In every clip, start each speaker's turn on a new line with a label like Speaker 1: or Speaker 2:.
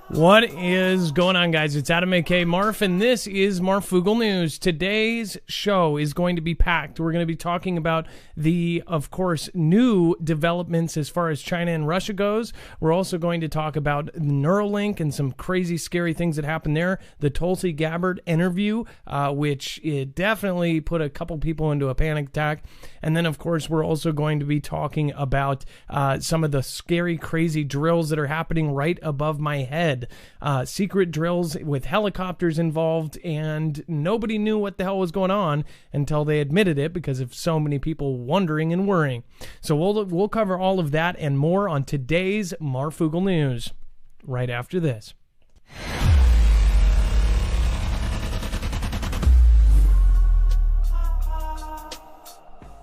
Speaker 1: What is going on, guys? It's Adam A.K. Marf, and this is Marfoogle News. Today's show is going to be packed. We're going to be talking about the, of course, new developments as far as China and Russia goes. We're also going to talk about Neuralink and some crazy, scary things that happened there. The Tulsi Gabbard interview, which it definitely put a couple people into a panic attack. And then, of course, we're also going to be talking about some of the scary, crazy drills that are happening right above my head. Secret drills with helicopters involved, and nobody knew what the hell was going on until they admitted it because of so many people wondering and worrying. So we'll cover all of that and more on today's Marfoogle News right after this.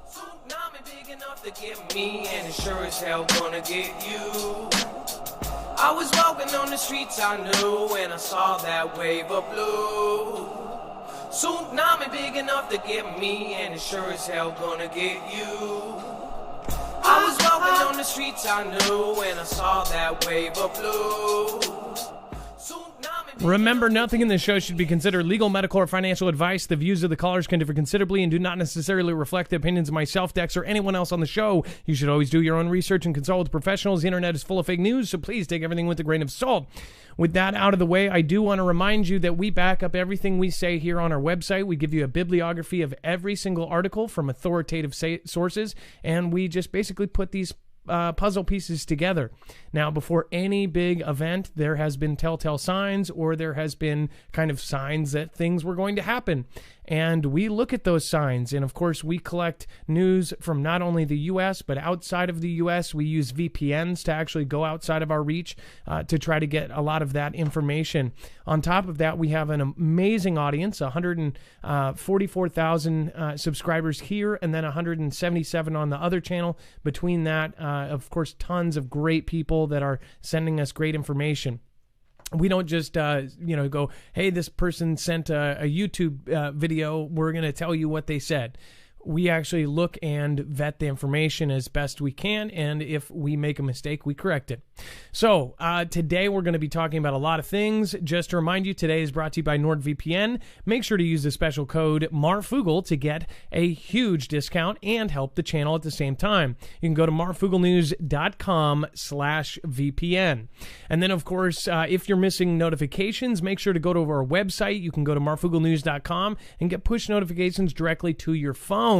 Speaker 1: Tsunami big enough to get me, and it sure as hell gonna get you. I was walking on the streets I knew, and I saw that wave of blue. Tsunami big enough to get me, and it sure as hell gonna get you. I was walking on the streets I knew, and I saw that wave of blue. Remember, nothing in this show should be considered legal, medical, or financial advice. The views of the callers can differ considerably and do not necessarily reflect the opinions of myself, Dex, or anyone else on the show. You should always do your own research and consult with professionals. The internet is full of fake news, so please take everything with a grain of salt. With that out of the way, I do want to remind you that we back up everything we say here on our website. We give you a bibliography of every single article from authoritative sources, and we just basically put these puzzle pieces together. Now, before any big event, there has been telltale signs, or there has been kind of signs that things were going to happen. And we look at those signs, and of course, we collect news from not only the U.S., but outside of the U.S. We use VPNs to actually go outside of our reach to try to get a lot of that information. On top of that, we have an amazing audience, 144,000 subscribers here, and then 177 on the other channel. Between that, of course, tons of great people that are sending us great information. We don't just, go, hey, this person sent a YouTube video. We're going to tell you what they said. We actually look and vet the information as best we can, and if we make a mistake, we correct it. So today we're going to be talking about a lot of things. Just to remind you, today is brought to you by NordVPN. Make sure to use the special code MARFOOGLE to get a huge discount and help the channel at the same time. You can go to marfooglenews.com/VPN. And then, of course, if you're missing notifications, make sure to go to our website. You can go to marfooglenews.com and get push notifications directly to your phone.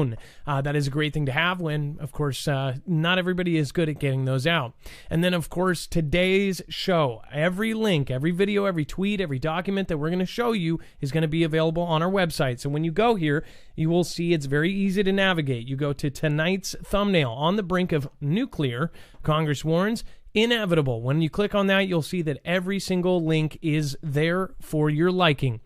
Speaker 1: That is a great thing to have when, of course, not everybody is good at getting those out. And then, of course, today's show, every link, every video, every tweet, every document that we're going to show you is going to be available on our website. So when you go here, you will see it's very easy to navigate. You go to tonight's thumbnail, on the brink of nuclear, Congress warns, inevitable. When you click on that, you'll see that every single link is there for your liking.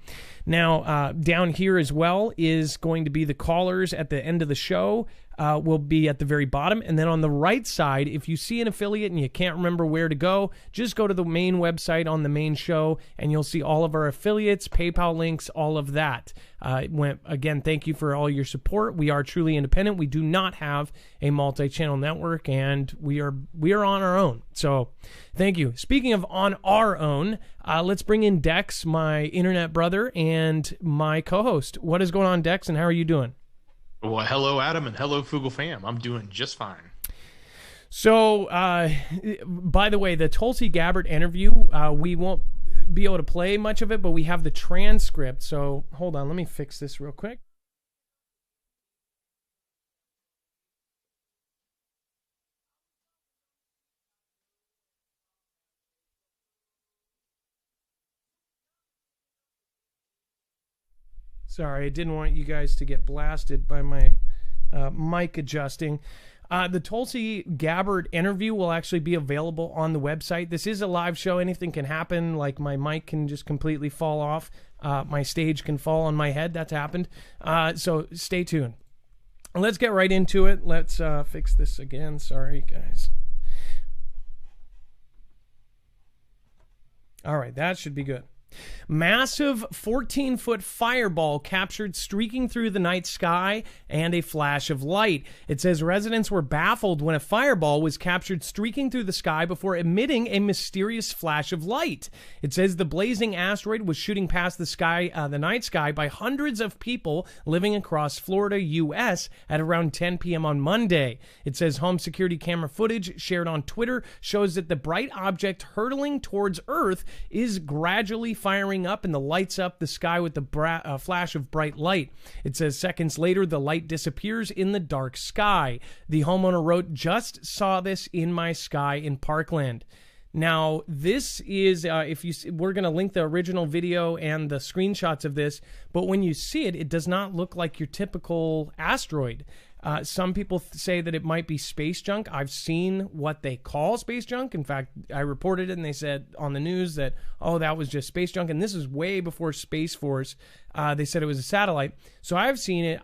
Speaker 1: Now, down here as well is going to be the callers at the end of the show. Will be at the very bottom. And then on the right side, if you see an affiliate and you can't remember where to go, just go to the main website on the main show, and you'll see all of our affiliates, PayPal links, all of that. Again, thank you for all your support. We are truly independent. We do not have a multi-channel network, and we are on our own. So thank you. Speaking of on our own, let's bring in Dex, my internet brother and my co-host. What is going on, Dex, and how are you doing?
Speaker 2: Well, hello, Adam, and hello, Foogle fam. I'm doing just fine.
Speaker 1: So, by the way, the Tulsi Gabbard interview, we won't be able to play much of it, but we have the transcript. So, hold on, let me fix this real quick. Sorry, I didn't want you guys to get blasted by my mic adjusting. The Tulsi Gabbard interview will actually be available on the website. This is a live show. Anything can happen. Like my mic can just completely fall off. My stage can fall on my head. That's happened. So stay tuned. Let's get right into it. Let's fix this again. Sorry, guys. All right, that should be good. Massive 14-foot fireball captured streaking through the night sky and a flash of light. It says residents were baffled when a fireball was captured streaking through the sky before emitting a mysterious flash of light. It says the blazing asteroid was shooting past the night sky by hundreds of people living across Florida, U.S. at around 10 p.m. on Monday. It says home security camera footage shared on Twitter shows that the bright object hurtling towards Earth is gradually firing up and lights up the sky with the flash of bright light. It says seconds later, the light disappears in the dark sky. The homeowner wrote, "Just saw this in my sky in Parkland." Now, this is, we're going to link the original video and the screenshots of this, but when you see it, it does not look like your typical asteroid. Some people say that it might be space junk. I've seen what they call space junk. In fact, I reported it and they said on the news that, oh, that was just space junk. And this is way before Space Force. They said it was a satellite. So I've seen it.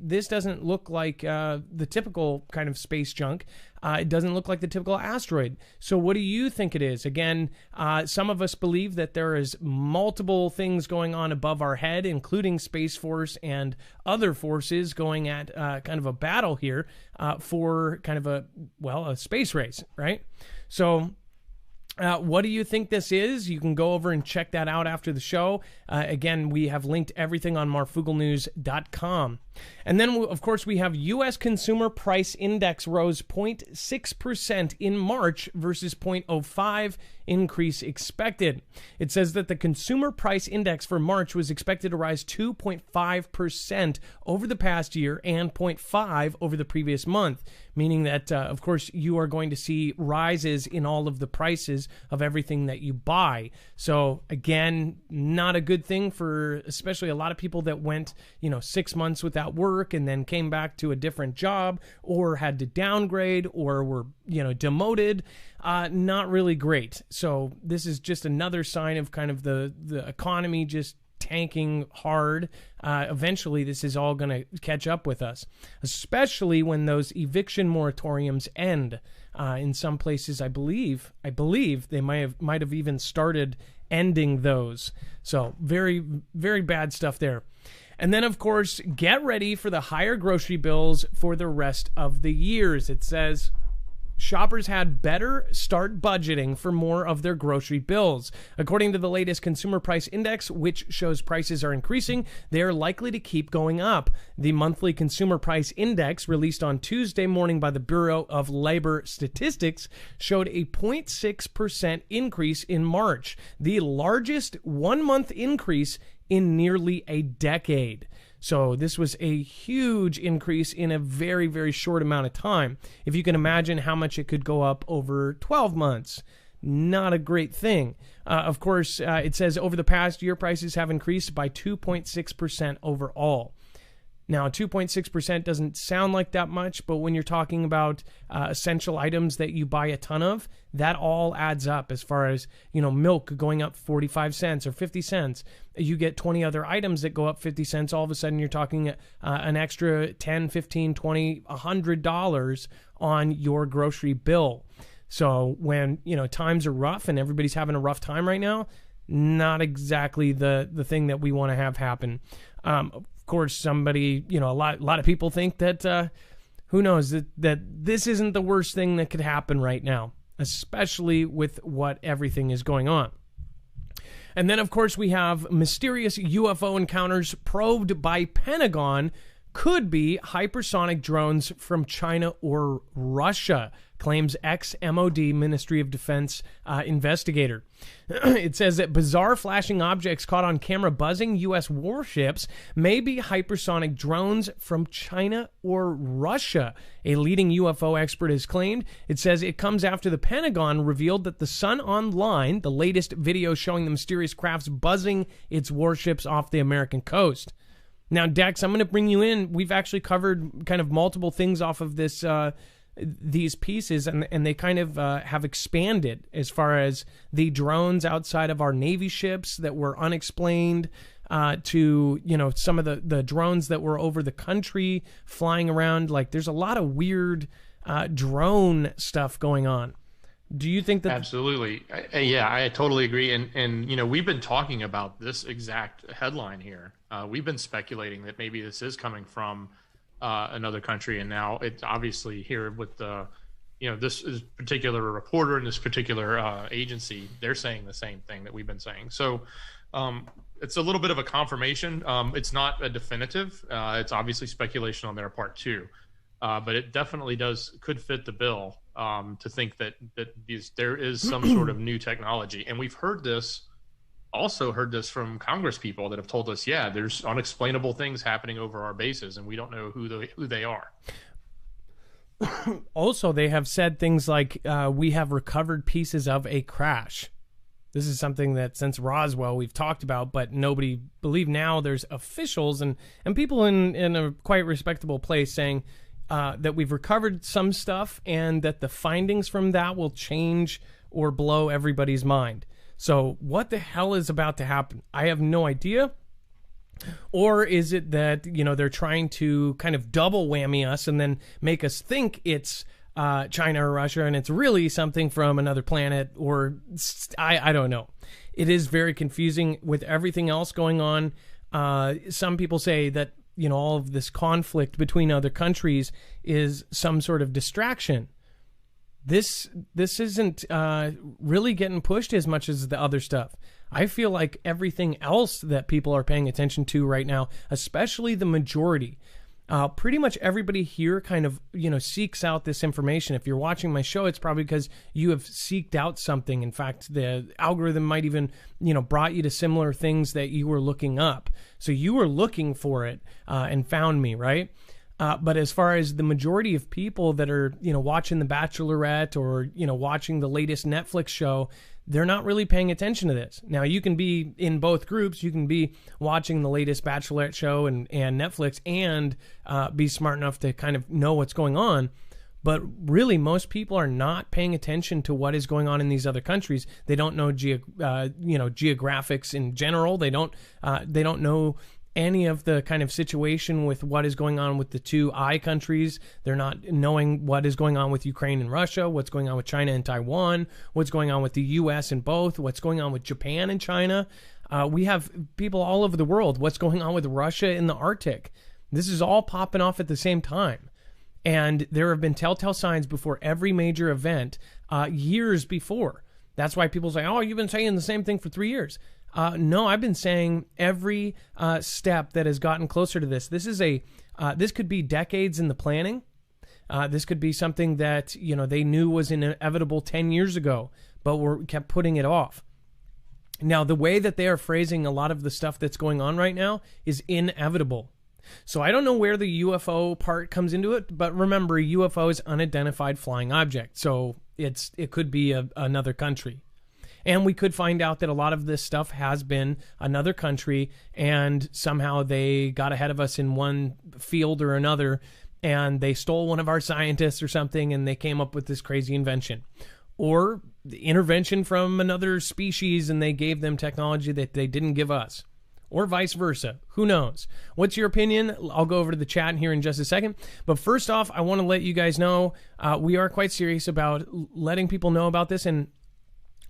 Speaker 1: This doesn't look like the typical kind of space junk. It doesn't look like the typical asteroid. So what do you think it is? Again, some of us believe that there is multiple things going on above our head, including Space Force and other forces going at kind of a battle here for kind of a space race, right? So what do you think this is? You can go over and check that out after the show. Again, we have linked everything on marfugelnews.com. And then, of course, we have U.S. Consumer Price Index rose 0.6% in March versus 0.05 increase expected. It says that the Consumer Price Index for March was expected to rise 2.5% over the past year and 0.5% over the previous month, meaning that, of course, you are going to see rises in all of the prices of everything that you buy. So, again, not a good thing for especially a lot of people that went, 6 months without work and then came back to a different job or had to downgrade or were, demoted. Not really great. So this is just another sign of kind of the economy just tanking hard. Eventually, this is all going to catch up with us, especially when those eviction moratoriums end. In some places, I believe they might have even started ending those. So very, very bad stuff there. And then, of course, get ready for the higher grocery bills for the rest of the years. It says shoppers had better start budgeting for more of their grocery bills. According to the latest Consumer Price Index, which shows prices are increasing, they are likely to keep going up. The monthly Consumer Price Index, released on Tuesday morning by the Bureau of Labor Statistics, showed a 0.6% increase in March, the largest one-month increase in nearly a decade. So this was a huge increase in a very, very short amount of time. If you can imagine how much it could go up over 12 months, not a great thing. Of course, it says over the past year, prices have increased by 2.6% overall. Now, 2.6% doesn't sound like that much, but when you're talking about essential items that you buy a ton of, that all adds up. As far as, milk going up 45 cents or 50 cents, you get 20 other items that go up 50 cents. All of a sudden, you're talking an extra 10, 15, 20, $100 on your grocery bill. So when, times are rough and everybody's having a rough time right now, not exactly the thing that we want to have happen. Of course, somebody, a lot of people think that, who knows, that this isn't the worst thing that could happen right now, especially with what everything is going on. And then, of course, we have mysterious UFO encounters probed by Pentagon, could be hypersonic drones from China or Russia, claims ex-MOD Ministry of Defense investigator. It says that bizarre flashing objects caught on camera buzzing U.S. warships may be hypersonic drones from China or Russia, a leading UFO expert has claimed. It says it comes after the Pentagon revealed that the Sun Online, the latest video showing the mysterious crafts buzzing its warships off the American coast. Now, Dex, I'm going to bring you in. We've actually covered kind of multiple things off of this, these pieces, and they kind of have expanded as far as the drones outside of our Navy ships that were unexplained, to, some of the drones that were over the country flying around. Like, there's a lot of weird drone stuff going on. Do you think that?
Speaker 2: Absolutely. Yeah, I totally agree. And we've been talking about this exact headline here. We've been speculating that maybe this is coming from another country, and now it's obviously here with this is particular reporter and this particular agency. They're saying the same thing that we've been saying. So it's a little bit of a confirmation. It's not a definitive. It's obviously speculation on their part too. But it definitely could fit the bill to think that there is some sort of new technology. And we've heard this from Congress people that have told us, yeah, there's unexplainable things happening over our bases, and we don't know who they are.
Speaker 1: Also, they have said things like, we have recovered pieces of a crash. This is something that since Roswell we've talked about, but nobody believed. Now there's officials and people in a quite respectable place saying that we've recovered some stuff and that the findings from that will change or blow everybody's mind. So what the hell is about to happen? I have no idea. Or is it that, they're trying to kind of double whammy us and then make us think it's China or Russia and it's really something from another planet, or I don't know. It is very confusing with everything else going on. Some people say that all of this conflict between other countries is some sort of distraction. This isn't really getting pushed as much as the other stuff. I feel like everything else that people are paying attention to right now, especially the majority, pretty much everybody here kind of, seeks out this information. If you're watching my show, it's probably because you have seeked out something. In fact, the algorithm might even, brought you to similar things that you were looking up. So you were looking for it and found me, right? But as far as the majority of people that are, watching The Bachelorette or, watching the latest Netflix show, they're not really paying attention to this. Now, you can be in both groups. You can be watching the latest Bachelorette show and Netflix and be smart enough to kind of know what's going on. But really, most people are not paying attention to what is going on in these other countries. They don't know, geographics in general. They don't know any of the kind of situation with what is going on with the two I countries. They're not knowing what is going on with Ukraine and Russia, what's going on with China and Taiwan, what's going on with the U.S. and both, what's going on with Japan and China. We have people all over the world. What's going on with Russia in the Arctic? This is all popping off at the same time. And there have been telltale signs before every major event years before. That's why people say, oh, you've been saying the same thing for 3 years. No, I've been saying every step that has gotten closer to this. This could be decades in the planning. This could be something that they knew was inevitable 10 years ago, but kept putting it off. Now, the way that they are phrasing a lot of the stuff that's going on right now is inevitable. So I don't know where the UFO part comes into it, but remember, UFO is unidentified flying object, so it could be another country. And we could find out that a lot of this stuff has been another country, and somehow they got ahead of us in one field or another, and they stole one of our scientists or something, and they came up with this crazy invention. Or the intervention from another species, and they gave them technology that they didn't give us. Or vice versa. Who knows? What's your opinion? I'll go over to the chat here in just a second. But first off, I want to let you guys know we are quite serious about letting people know about this, and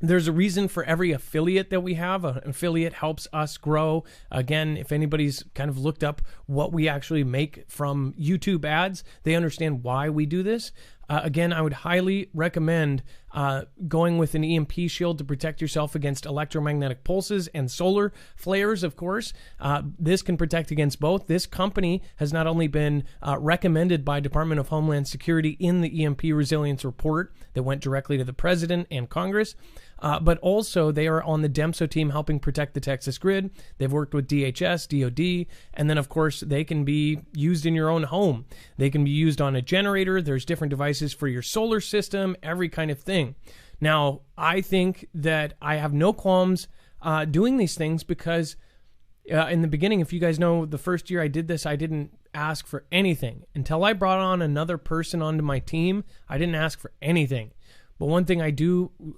Speaker 1: there's a reason for every affiliate that we have. An affiliate helps us grow. Again, if anybody's kind of looked up what we actually make from YouTube ads, they understand why we do this. Again, I would highly recommend going with an EMP shield to protect yourself against electromagnetic pulses and solar flares, of course. This can protect against both. This company has not only been recommended by Department of Homeland Security in the EMP resilience report that went directly to the president and Congress, but also they are on the DEMSO team helping protect the Texas grid. They've worked with DHS, DOD, and then, of course, they can be used in your own home. They can be used on a generator. There's different devices for your solar system, every kind of thing. Now, I think that I have no qualms doing these things because in the beginning, if you guys know, the first year I did this, I didn't ask for anything. Until I brought on another person onto my team, I didn't ask for anything. But one thing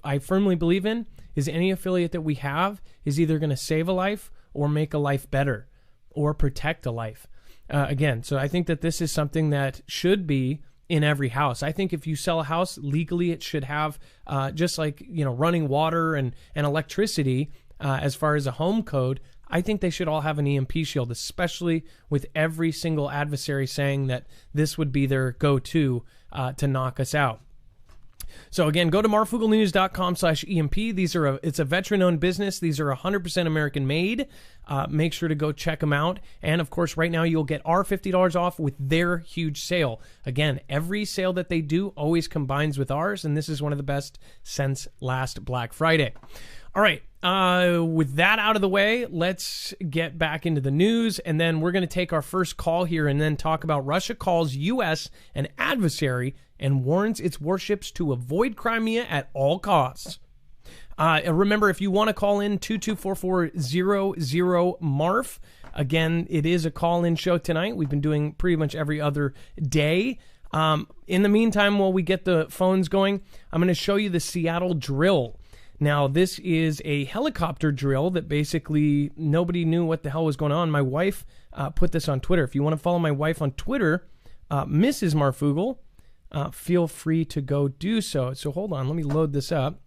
Speaker 1: I firmly believe in is any affiliate that we have is either going to save a life or make a life better or protect a life. Again, so I think that this is something that should be in every house. I think if you sell a house legally, it should have just like, running water and electricity as far as a home code. I think they should all have an EMP shield, especially with every single adversary saying that this would be their go-to to knock us out. So again, go to marfugelnews.com/EMP. It's a veteran-owned business. These are 100% American-made. Make sure to go check them out. And of course, right now you'll get our $50 off with their huge sale. Again, every sale that they do always combines with ours, and this is one of the best since last Black Friday. All right, with that out of the way, let's get back into the news, and then we're going to take our first call here and then talk about Russia calls U.S. an adversary and warns its warships to avoid Crimea at all costs. Remember, if you want to call in, 224-400-MARF. Again, it is a call-in show tonight. We've been doing pretty much every other day. In the meantime, while we get the phones going, I'm going to show you the Seattle drill. Now, this is a helicopter drill that basically nobody knew what the hell was going on. My wife put this on Twitter. If you want to follow my wife on Twitter, Mrs. Marfugel, feel free to go do so. So hold on, let me load this up.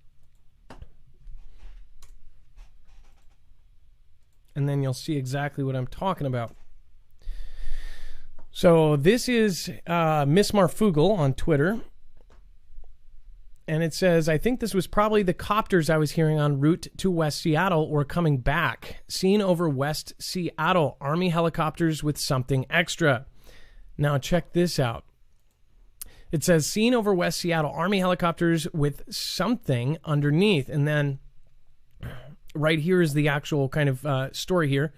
Speaker 1: And then you'll see exactly what I'm talking about. So this is Miss Marfugel on Twitter. And it says, I think this was probably the copters I was hearing en route to West Seattle or coming back. Seen over West Seattle. Army helicopters with something extra. Now check this out. It says, seen over West Seattle. Army helicopters with something underneath. And then right here is the actual kind of story here.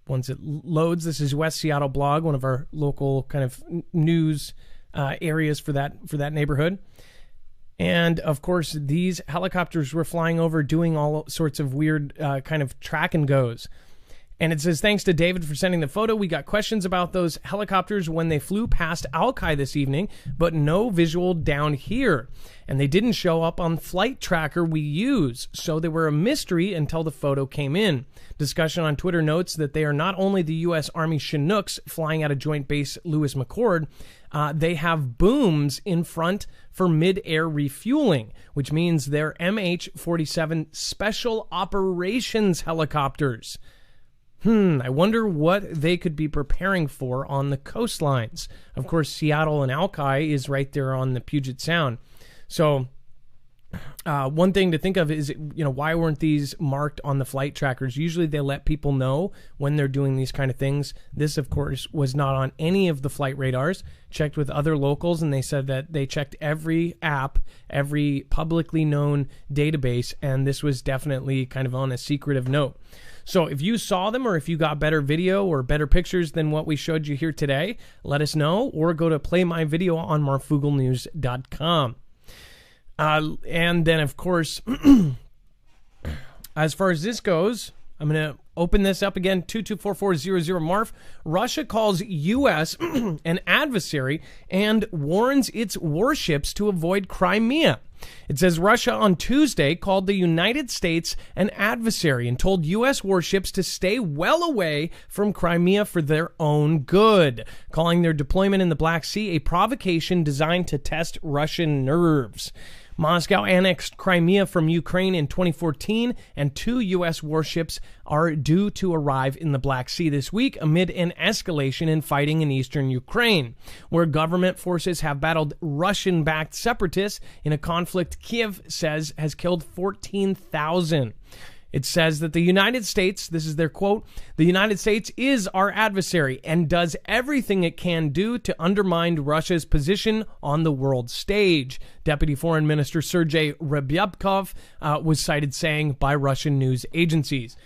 Speaker 1: Once it loads, this is West Seattle Blog, one of our local kind of news areas for that neighborhood. And, of course, these helicopters were flying over doing all sorts of weird kind of track and goes. And it says, thanks to David for sending the photo. We got questions about those helicopters when they flew past Alki this evening, but no visual down here. And they didn't show up on Flight Tracker we use, so they were a mystery until the photo came in. Discussion on Twitter notes that they are not only the U.S. Army Chinooks flying out of Joint Base Lewis McChord, they have booms in front for mid-air refueling, which means they're MH-47 Special Operations helicopters. I wonder what they could be preparing for on the coastlines. Of course, Seattle and Alki is right there on the Puget Sound. So one thing to think of is, why weren't these marked on the flight trackers? Usually they let people know when they're doing these kind of things. This, of course, was not on any of the flight radars. Checked with other locals, and they said that they checked every app, every publicly known database, and this was definitely kind of on a secretive note. So if you saw them, or if you got better video or better pictures than what we showed you here today, let us know, or go to play my video on marfugelnews.com. And then, of course, as far as this goes, I'm going to open this up again, 224-400-MARF. Russia calls U.S. an adversary and warns its warships to avoid Crimea. It says Russia on Tuesday called the United States an adversary and told U.S. warships to stay well away from Crimea for their own good, calling their deployment in the Black Sea a provocation designed to test Russian nerves. Moscow annexed Crimea from Ukraine in 2014, and 2 U.S. warships are due to arrive in the Black Sea this week amid an escalation in fighting in eastern Ukraine, where government forces have battled Russian-backed separatists in a conflict Kiev says has killed 14,000. It says that the United States, this is their quote, the United States is our adversary and does everything it can do to undermine Russia's position on the world stage. Deputy Foreign Minister Sergei Ryabkov was cited saying by Russian news agencies.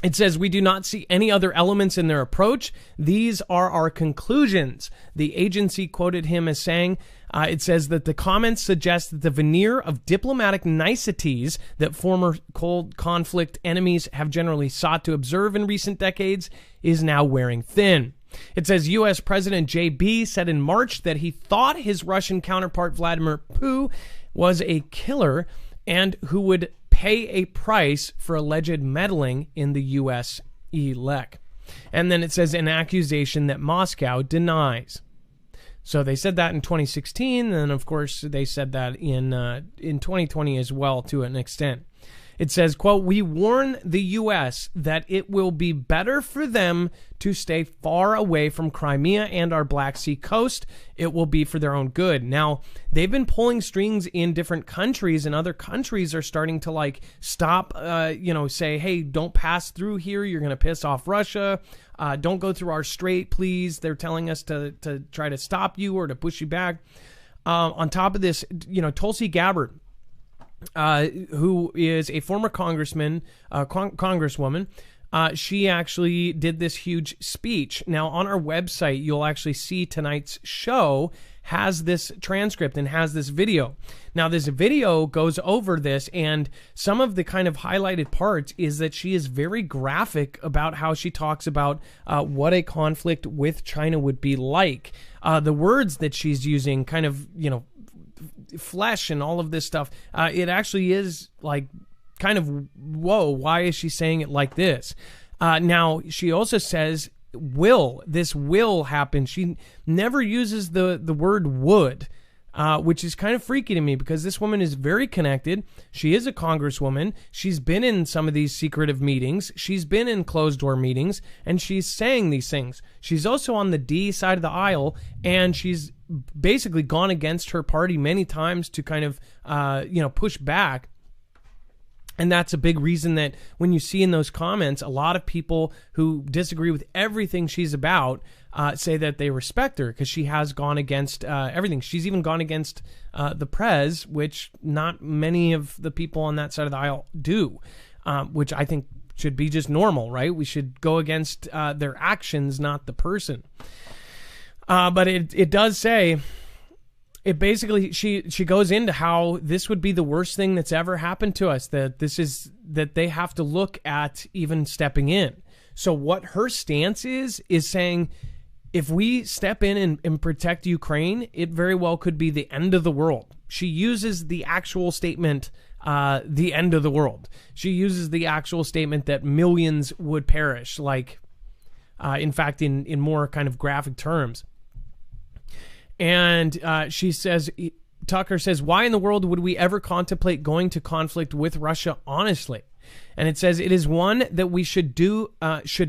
Speaker 1: It says, we do not see any other elements in their approach. These are our conclusions. The agency quoted him as saying, it says that the comments suggest that the veneer of diplomatic niceties that former cold conflict enemies have generally sought to observe in recent decades is now wearing thin. It says U.S. President J.B. said in March that he thought his Russian counterpart Vladimir Putin was a killer and who would pay a price for alleged meddling in the U.S. elect. And then it says an accusation that Moscow denies. So they said that in 2016, and of course they said that in 2020 as well to an extent. It says, quote, "We warn the U.S. that it will be better for them to stay far away from Crimea and our Black Sea coast. It will be for their own good." Now, they've been pulling strings in different countries, and other countries are starting to like stop, say, hey, don't pass through here. You're going to piss off Russia. Don't go through our strait, please. They're telling us to try to stop you or to push you back. On top of this, Tulsi Gabbard, who is a former congresswoman, she actually did this huge speech. Now, on our website, you'll actually see tonight's show has this transcript and has this video. Now, this video goes over this, and some of the kind of highlighted parts is that she is very graphic about how she talks about what a conflict with China would be like. The words that she's using kind of, flesh and all of this stuff, it actually is like kind of, whoa, why is she saying it like this? Now, she also says this will happen. She never uses the word would, which is kind of freaky to me because this woman is very connected. She is a congresswoman. She's been in some of these secretive meetings. She's been in closed door meetings, and she's saying these things. She's also on the D side of the aisle, and she's basically gone against her party many times to kind of, push back. And that's a big reason that when you see in those comments, a lot of people who disagree with everything she's about say that they respect her because she has gone against everything. She's even gone against the prez, which not many of the people on that side of the aisle do, which I think should be just normal, right? We should go against their actions, not the person. But it does say, it basically, she goes into how this would be the worst thing that's ever happened to us, that they have to look at even stepping in. So what her stance is saying, if we step in and protect Ukraine, it very well could be the end of the world. She uses the actual statement, the end of the world. She uses the actual statement that millions would perish, like, in fact, in more kind of graphic terms. And she says, Tucker says, "Why in the world would we ever contemplate going to conflict with Russia, honestly?" And it says, "It is one that we should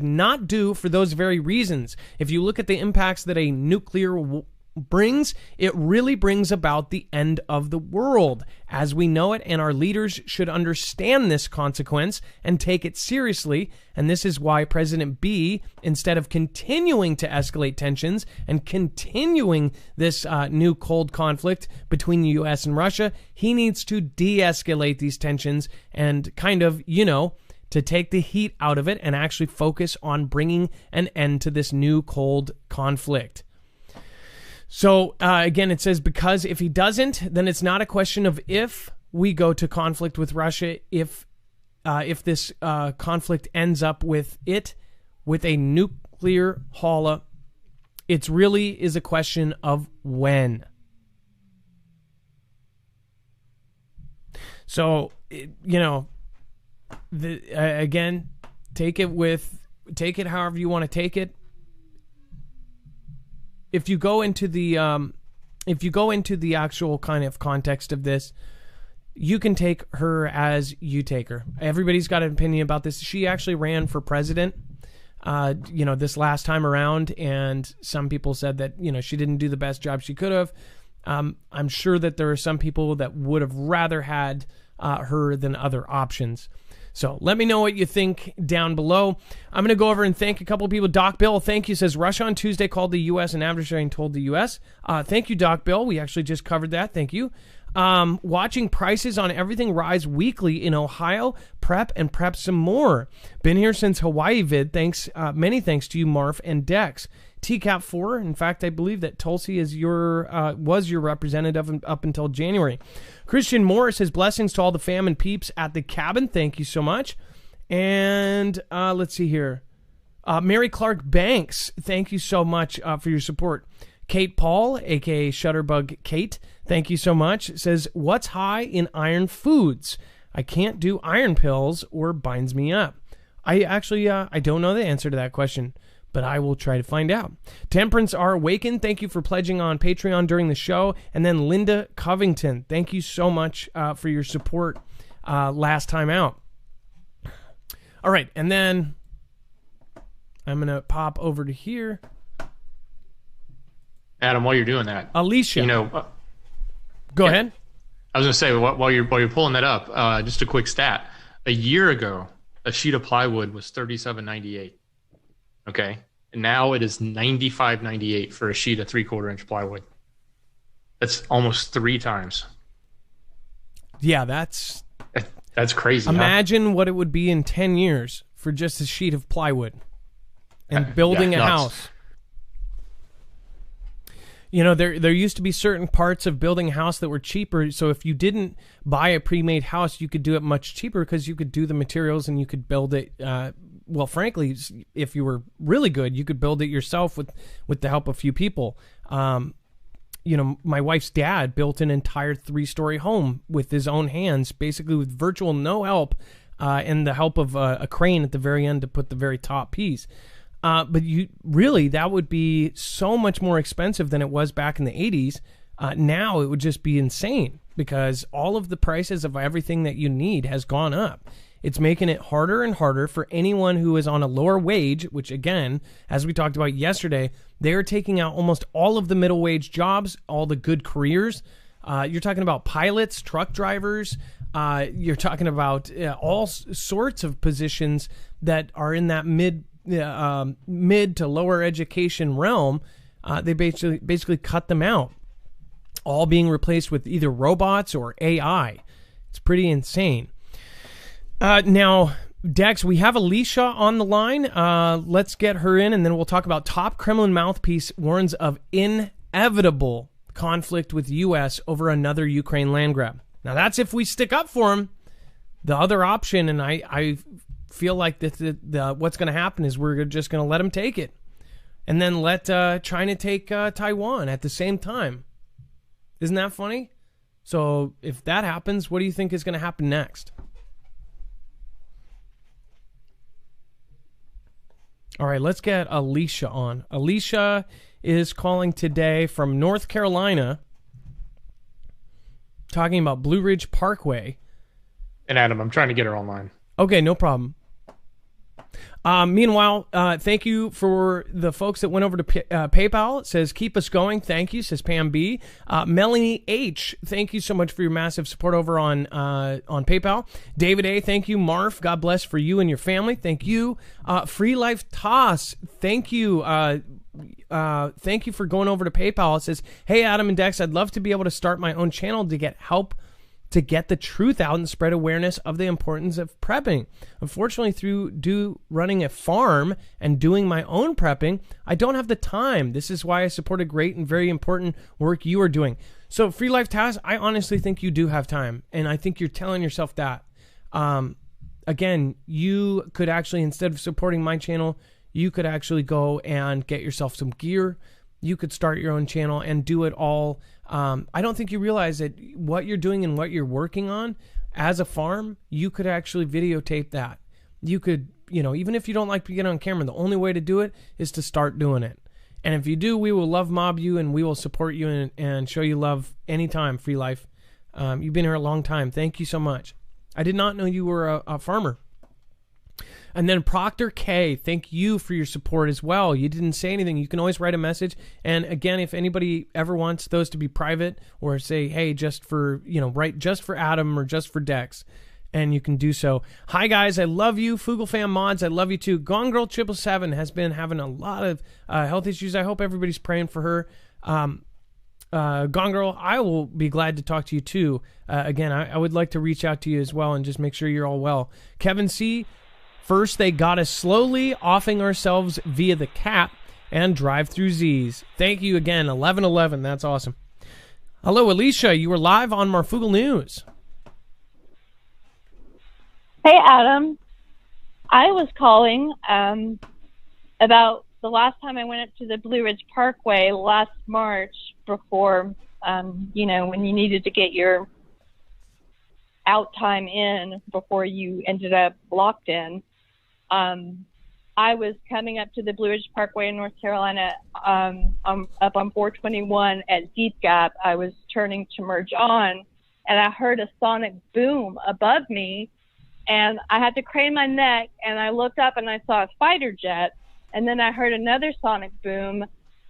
Speaker 1: not do for those very reasons. If you look at the impacts that a nuclear brings, it really brings about the end of the world as we know it, and our leaders should understand this consequence and take it seriously. And this is why President B, instead of continuing to escalate tensions and continuing this new cold conflict between the U.S. and Russia, he needs to de-escalate these tensions and kind of, to take the heat out of it and actually focus on bringing an end to this new cold conflict." So, again, it says, because if he doesn't, then it's not a question of if we go to conflict with Russia, if this conflict ends up with a nuclear holla. It really is a question of when. So, again, take it however you want to take it. If you go into the actual kind of context of this, you can take her as you take her. Everybody's got an opinion about this. She actually ran for president, this last time around, and some people said that, she didn't do the best job she could have. I'm sure that there are some people that would have rather had her than other options. So let me know what you think down below. I'm going to go over and thank a couple of people. Doc Bill, thank you, says Russia on Tuesday called the U.S. an adversary and told the U.S. Thank you, Doc Bill. We actually just covered that. Thank you. Watching prices on everything rise weekly in Ohio. Prep some more. Been here since Hawaii vid. Thanks. Many thanks to you, Marv and Dex. TCAP4. In fact, I believe that Tulsi is was your representative up until January. Christian Morris says blessings to all the fam and peeps at the cabin. Thank you so much. And let's see here. Mary Clark Banks, thank you so much for your support. Kate Paul, aka Shutterbug Kate, thank you so much. Says, what's high in iron foods? I can't do iron pills or binds me up. I actually I don't know the answer to that question. but I will try to find out. Temperance R. Awakened, thank you for pledging on Patreon during the show. And then Linda Covington, thank you so much for your support last time out. All right, and then I'm going to pop over to here.
Speaker 2: Adam, while you're doing that,
Speaker 1: Alicia, go ahead.
Speaker 2: I was going to say, while you're pulling that up, just a quick stat. A year ago, a sheet of plywood was $37.98. Okay, and now it is $95.98 for a sheet of 3/4 inch plywood. That's almost 3 times.
Speaker 1: Yeah, that's
Speaker 2: crazy.
Speaker 1: Imagine what it would be in 10 years for just a sheet of plywood and building a house. You know, there used to be certain parts of building a house that were cheaper. So if you didn't buy a pre-made house, you could do it much cheaper because you could do the materials and you could build it. Well, frankly, if you were really good, you could build it yourself with the help of a few people. You know, my wife's dad built an entire 3-story home with his own hands, basically with virtual no help, and the help of a crane at the very end to put the very top piece. But that would be so much more expensive than it was back in the 80s. Now it would just be insane because all of the prices of everything that you need has gone up. It's making it harder and harder for anyone who is on a lower wage, which again, as we talked about yesterday, they are taking out almost all of the middle wage jobs, all the good careers. You're talking about pilots, truck drivers. You're talking about all sorts of positions that are in that mid to lower education realm. They basically cut them out, all being replaced with either robots or AI. It's pretty insane. Now, Dex, we have Alicia on the line. Let's get her in, and then we'll talk about top Kremlin mouthpiece warns of inevitable conflict with U.S. over another Ukraine land grab. Now, that's if we stick up for him. The other option, and I feel like the what's going to happen is we're just going to let him take it, and then let China take Taiwan at the same time. Isn't that funny? So if that happens, what do you think is going to happen next? All right, let's get Alicia on. Alicia is calling today from North Carolina, talking about Blue Ridge Parkway.
Speaker 2: And Adam, I'm trying to get her online.
Speaker 1: Okay, no problem. Meanwhile, thank you for the folks that went over to PayPal. It says, keep us going. Thank you, says Pam B. Melanie H., thank you so much for your massive support over on PayPal. David A., thank you. Marf, God bless for you and your family. Thank you. Free Life Toss, thank you. Thank you for going over to PayPal. It says, hey, Adam and Dex, I'd love to be able to start my own channel to get help to get the truth out and spread awareness of the importance of prepping. Unfortunately, through running a farm and doing my own prepping, I don't have the time. This is why I support a great and very important work you are doing. So, Free Life Task, I honestly think you do have time, and I think you're telling yourself that. Again, you could actually, instead of supporting my channel, you could actually go and get yourself some gear. You could start your own channel and do it all. I don't think you realize that what you're doing and what you're working on as a farm, you could actually videotape that. You could, even if you don't like to get on camera, the only way to do it is to start doing it. And if you do, we will love mob you and we will support you and show you love anytime, Free Life. You've been here a long time. Thank you so much. I did not know you were a farmer. And then Proctor K, thank you for your support as well. You didn't say anything. You can always write a message. And again, if anybody ever wants those to be private or say, hey, just for, write just for Adam or just for Dex, and you can do so. Hi, guys. I love you. Fugle Fam Mods, I love you too. Gone Girl 777 has been having a lot of health issues. I hope everybody's praying for her. Gone Girl, I will be glad to talk to you too. Again, I would like to reach out to you as well and just make sure you're all well. Kevin C., first, they got us slowly offing ourselves via the cap and drive-through Z's. Thank you again, 1111. That's awesome. Hello, Alicia. You were live on Marfugal News.
Speaker 3: Hey, Adam. I was calling about the last time I went up to the Blue Ridge Parkway last March before, when you needed to get your out time in before you ended up locked in. I was coming up to the Blue Ridge Parkway in North Carolina, up on 421 at Deep Gap. I was turning to merge on, and I heard a sonic boom above me, and I had to crane my neck, and I looked up and I saw a fighter jet, and then I heard another sonic boom,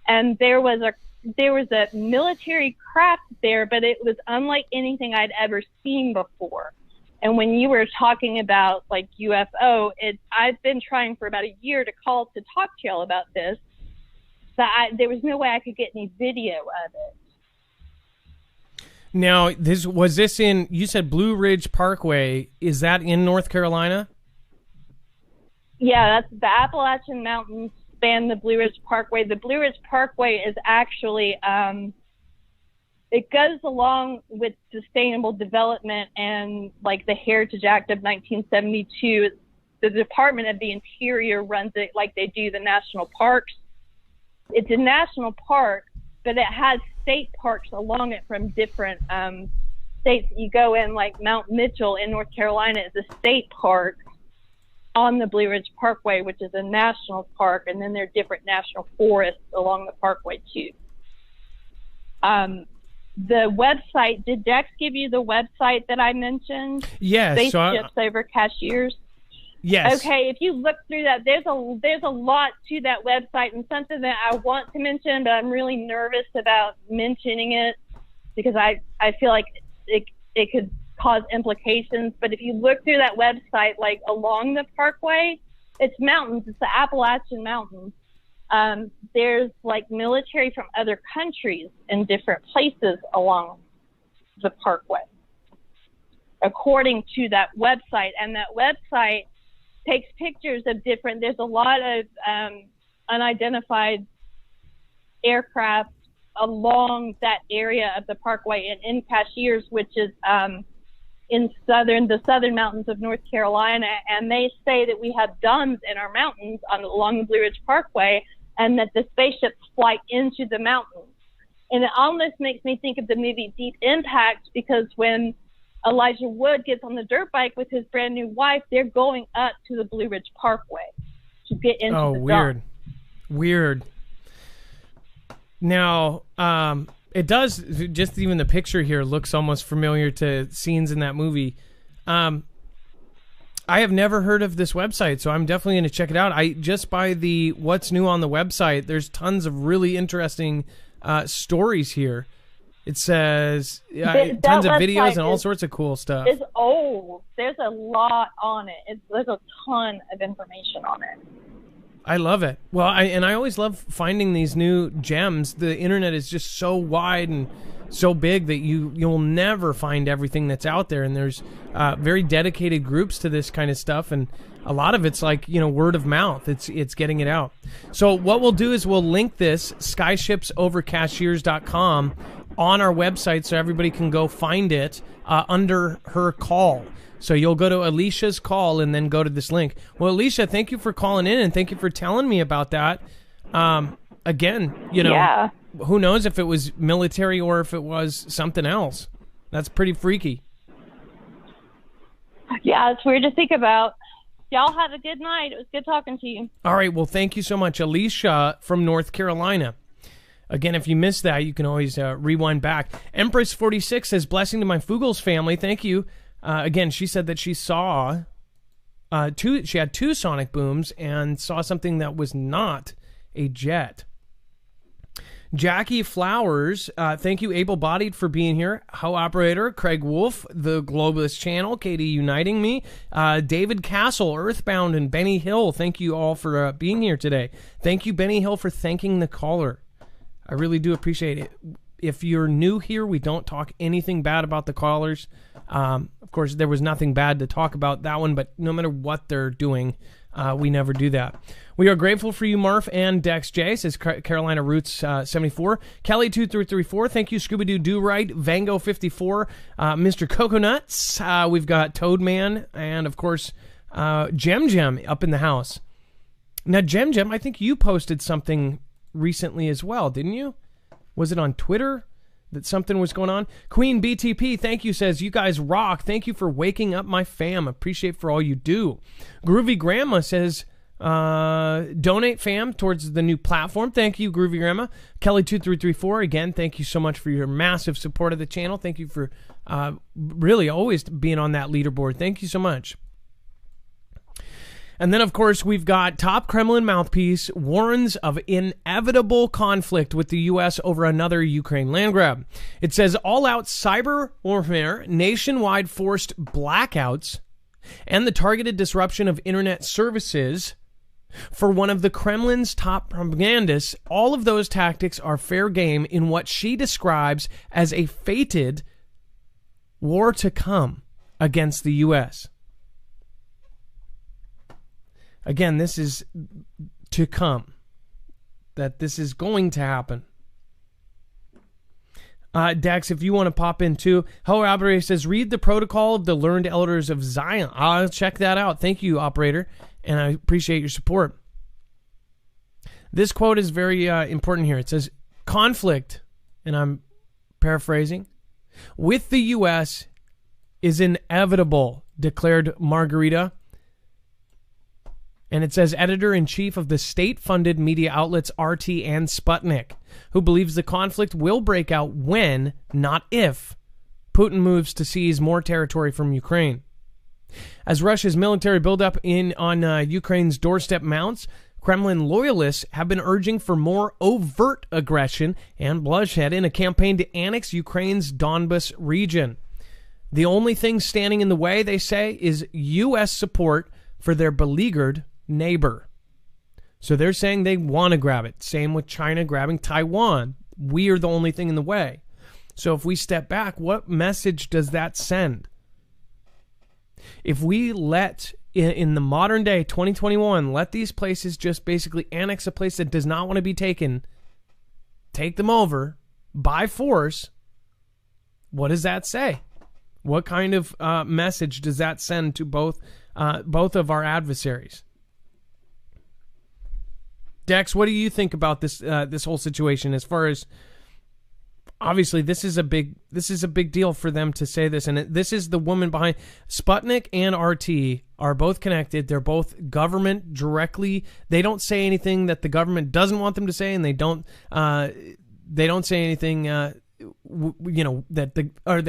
Speaker 3: and there was a military craft there, but it was unlike anything I'd ever seen before. And when you were talking about like UFO, I've been trying for about a year to call to talk to y'all about this, but there was no way I could get any video of it.
Speaker 1: Now, was this in, you said Blue Ridge Parkway, is that in North Carolina?
Speaker 3: Yeah, that's the Appalachian Mountains span the Blue Ridge Parkway. The Blue Ridge Parkway is actually, it goes along with sustainable development and like the Heritage Act of 1972. The Department of the Interior runs it like they do the national parks. It's a national park, but it has state parks along it from different states. You go in, like Mount Mitchell in North Carolina is a state park on the Blue Ridge Parkway, which is a national park, and then there are different national forests along the parkway too. The website, did Dex give you the website that I mentioned?
Speaker 1: Yes.
Speaker 3: Spaceships Over Cashiers?
Speaker 1: Yes.
Speaker 3: Okay, if you look through that, there's a lot to that website, and something that I want to mention, but I'm really nervous about mentioning it because I feel like it could cause implications. But if you look through that website, like along the parkway, it's mountains. It's the Appalachian Mountains. There's like military from other countries in different places along the parkway, according to that website. And that website takes pictures of there's a lot of unidentified aircraft along that area of the parkway and in Cashiers, which is in the southern mountains of North Carolina. And they say that we have domes in our mountains along the Blue Ridge Parkway, and that the spaceships fly into the mountains. And it almost makes me think of the movie Deep Impact, because when Elijah Wood gets on the dirt bike with his brand new wife, they're going up to the Blue Ridge Parkway to get into the
Speaker 1: weird.
Speaker 3: dome.
Speaker 1: Weird. Now, it does, just even the picture here looks almost familiar to scenes in that movie. I have never heard of this website, so I'm definitely going to check it out. Just by the what's new on the website, there's tons of really interesting stories here. It says tons of videos and all sorts of cool stuff.
Speaker 3: It's old. There's a lot on it. There's a ton of information on it.
Speaker 1: I love it. Well, I always love finding these new gems. The internet is just so wide and so big that you'll never find everything that's out there. And there's very dedicated groups to this kind of stuff, and a lot of it's like word of mouth. It's getting it out. So what we'll do is we'll link this skyshipsovercashiers.com on our website so everybody can go find it under her call. So you'll go to Alicia's call and then go to this link. Well, Alicia, thank you for calling in and thank you for telling me about that. Again,
Speaker 3: Yeah.
Speaker 1: Who knows if it was military or if it was something else. That's pretty freaky.
Speaker 3: Yeah, it's weird to think about. Y'all have a good night. It was good talking to you.
Speaker 1: All right, well, thank you so much. Alicia from North Carolina. Again, if you missed that, you can always rewind back. Empress46 says, blessing to my Fugels family. Thank you. Again, she said that she saw she had two sonic booms and saw something that was not a jet. Jackie Flowers, thank you, Able-Bodied, for being here. Ho Operator, Craig Wolf, The Globalist Channel, Katie Uniting Me, David Castle, Earthbound, and Benny Hill, thank you all for being here today. Thank you, Benny Hill, for thanking the caller. I really do appreciate it. If you're new here, we don't talk anything bad about the callers. Of course, there was nothing bad to talk about that one, but no matter what they're doing, we never do that. We are grateful for you, Marf and Dex J, says Carolina Roots 74. Kelly2334, thank you, Scooby-Doo Do-Right, Vango54, Mr. Coconuts. We've got Toadman, and of course, Gem up in the house. Now, Gem, I think you posted something recently as well, didn't you? Was it on Twitter that something was going on? Queen BTP, thank you, says, you guys rock. Thank you for waking up my fam. Appreciate for all you do. Groovy Grandma says, donate, fam, towards the new platform. Thank you, Groovy Grandma. Kelly2334, again, thank you so much for your massive support of the channel. Thank you for really always being on that leaderboard. Thank you so much. And then, of course, we've got top Kremlin mouthpiece warns of inevitable conflict with the U.S. over another Ukraine land grab. It says all-out cyber warfare, nationwide forced blackouts, and the targeted disruption of internet services for one of the Kremlin's top propagandists. All of those tactics are fair game in what she describes as a fated war to come against the U.S. Again, this is to come. That this is going to happen. Dex, if you want to pop in too. Hello, Operator says, read the protocol of the learned elders of Zion. I'll check that out. Thank you, Operator. And I appreciate your support. This quote is very important here. It says, conflict, and I'm paraphrasing, with the U.S. is inevitable, declared Margarita. And it says, editor-in-chief of the state-funded media outlets RT and Sputnik, who believes the conflict will break out when, not if, Putin moves to seize more territory from Ukraine. As Russia's military buildup on Ukraine's doorstep mounts, Kremlin loyalists have been urging for more overt aggression and bloodshed in a campaign to annex Ukraine's Donbas region. The only thing standing in the way, they say, is U.S. support for their beleaguered neighbor. So they're saying they want to grab it. Same with China grabbing Taiwan. We are the only thing in the way. So if we step back, what message does that send? If we let, in the modern day, 2021, let these places just basically annex a place that does not want to be taken, take them over by force, what does that say? What kind of message does that send to both of our adversaries? Dex, what do you think about this whole situation? As far as, obviously, this is a big deal for them to say this, and this is the woman behind Sputnik and RT are both connected. They're both government directly. They don't say anything that the government doesn't want them to say, and they don't say anything. They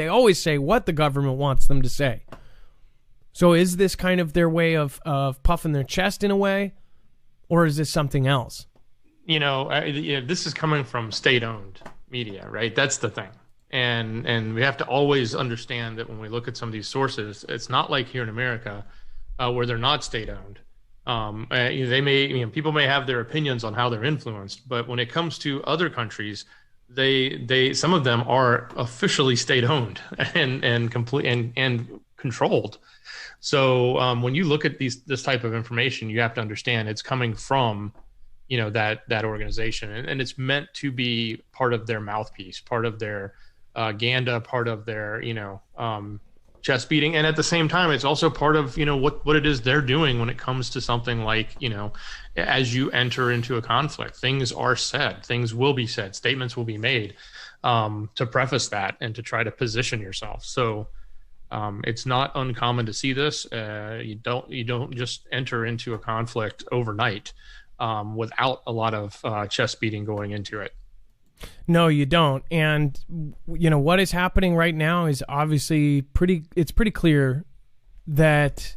Speaker 1: always say what the government wants them to say. So is this kind of their way of puffing their chest in a way? Or is this something else?
Speaker 2: This is coming from state-owned media, right? That's the thing. And we have to always understand that when we look at some of these sources, it's not like here in America where they're not state-owned. People may have their opinions on how they're influenced, but when it comes to other countries, they some of them are officially state-owned and complete and controlled. So when you look at this type of information, you have to understand it's coming from, that organization, and it's meant to be part of their mouthpiece, part of their Ganda, part of their chest beating, and at the same time, it's also part of what it is they're doing when it comes to something like as you enter into a conflict, things are said, things will be said, statements will be made to preface that and to try to position yourself. So. It's not uncommon to see this. You don't just enter into a conflict overnight without a lot of chest beating going into it.
Speaker 1: No, you don't. And what is happening right now is obviously pretty clear that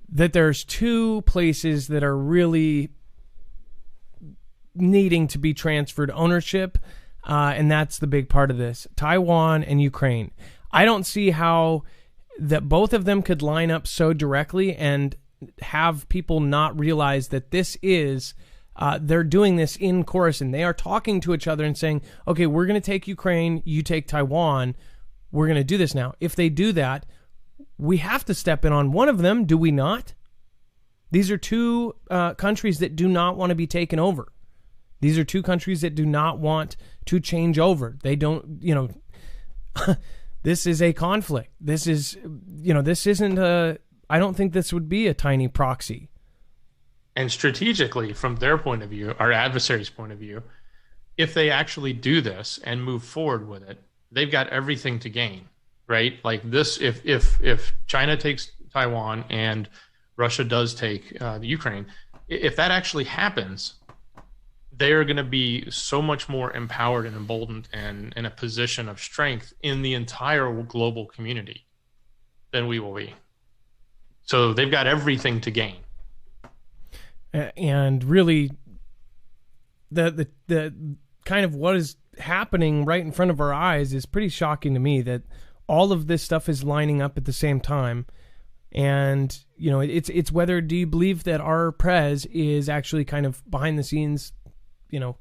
Speaker 1: there's two places that are really needing to be transferred ownership, and that's the big part of this: Taiwan and Ukraine. I don't see how that both of them could line up so directly and have people not realize that this is, they're doing this in chorus, and they are talking to each other and saying, okay, we're going to take Ukraine, you take Taiwan, we're going to do this now. If they do that, we have to step in on one of them, do we not? These are two countries that do not want to be taken over. These are two countries that do not want to change over. They don't, this is a conflict. This is, this isn't I don't think this would be a tiny proxy.
Speaker 2: And strategically, from their point of view, our adversaries' point of view, if they actually do this and move forward with it, they've got everything to gain, right? Like this, if China takes Taiwan and Russia does take the Ukraine, if that actually happens, they're going to be so much more empowered and emboldened and in a position of strength in the entire global community than we will be. So they've got everything to gain.
Speaker 1: And really, the kind of what is happening right in front of our eyes is pretty shocking to me, that all of this stuff is lining up at the same time. And, you know, it's whether, do you believe that our prez is actually kind of behind the scenes, you know,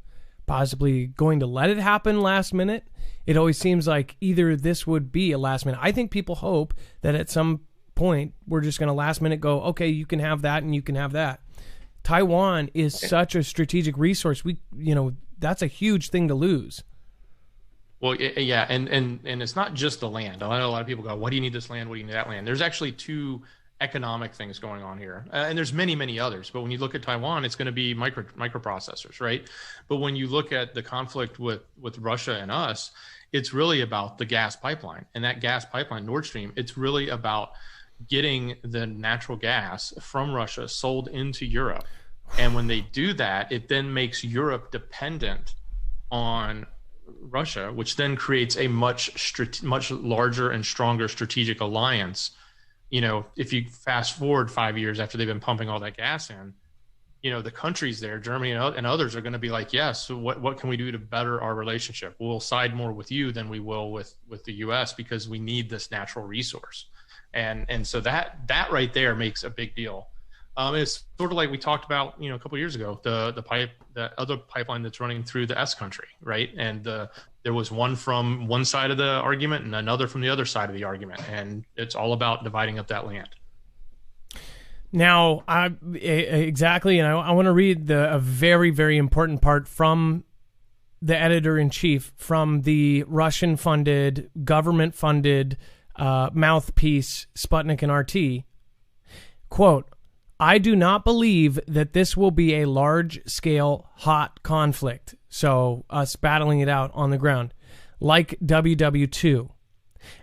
Speaker 1: possibly going to let it happen last minute? It always seems like either this would be a last minute. I think people hope that at some point we're just going to last minute go, okay, you can have that and you can have that. Taiwan is such a strategic resource. That's a huge thing to lose.
Speaker 2: Well, yeah, and it's not just the land. I know a lot of people go, "What do you need this land? What do you need that land?" There's actually two economic things going on here, and there's many others. But when you look at Taiwan, it's going to be microprocessors, right? But when you look at the conflict with Russia and us, it's really about the gas pipeline, and that gas pipeline, Nord Stream. It's really about getting the natural gas from Russia sold into Europe. And when they do that, it then makes Europe dependent on Russia, which then creates a much larger and stronger strategic alliance. You know, if you fast forward 5 years after they've been pumping all that gas in, you know, the countries there, Germany and others, are going to be like, yes, so what can we do to better our relationship? We'll side more with you than we will with the US, because we need this natural resource. And so that right there makes a big deal. It's sort of like we talked about, you know, a couple of years ago, the other pipeline that's running through the S country, right? And there was one from one side of the argument and another from the other side of the argument, and it's all about dividing up that land.
Speaker 1: Now, exactly, and I want to read a very, very important part from the editor-in-chief from the Russian-funded, government-funded mouthpiece Sputnik and RT. Quote, "I do not believe that this will be a large-scale hot conflict," so us battling it out on the ground, "like WW2.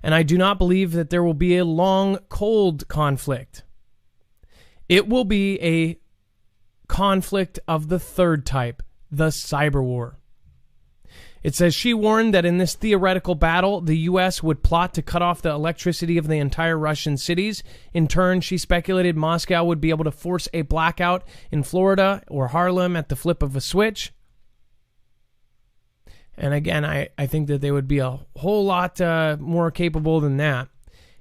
Speaker 1: And I do not believe that there will be a long, cold conflict. It will be a conflict of the third type, the cyber war." It says she warned that in this theoretical battle, the U.S. would plot to cut off the electricity of the entire Russian cities. In turn, she speculated Moscow would be able to force a blackout in Florida or Harlem at the flip of a switch. And again, I think that they would be a whole lot more capable than that.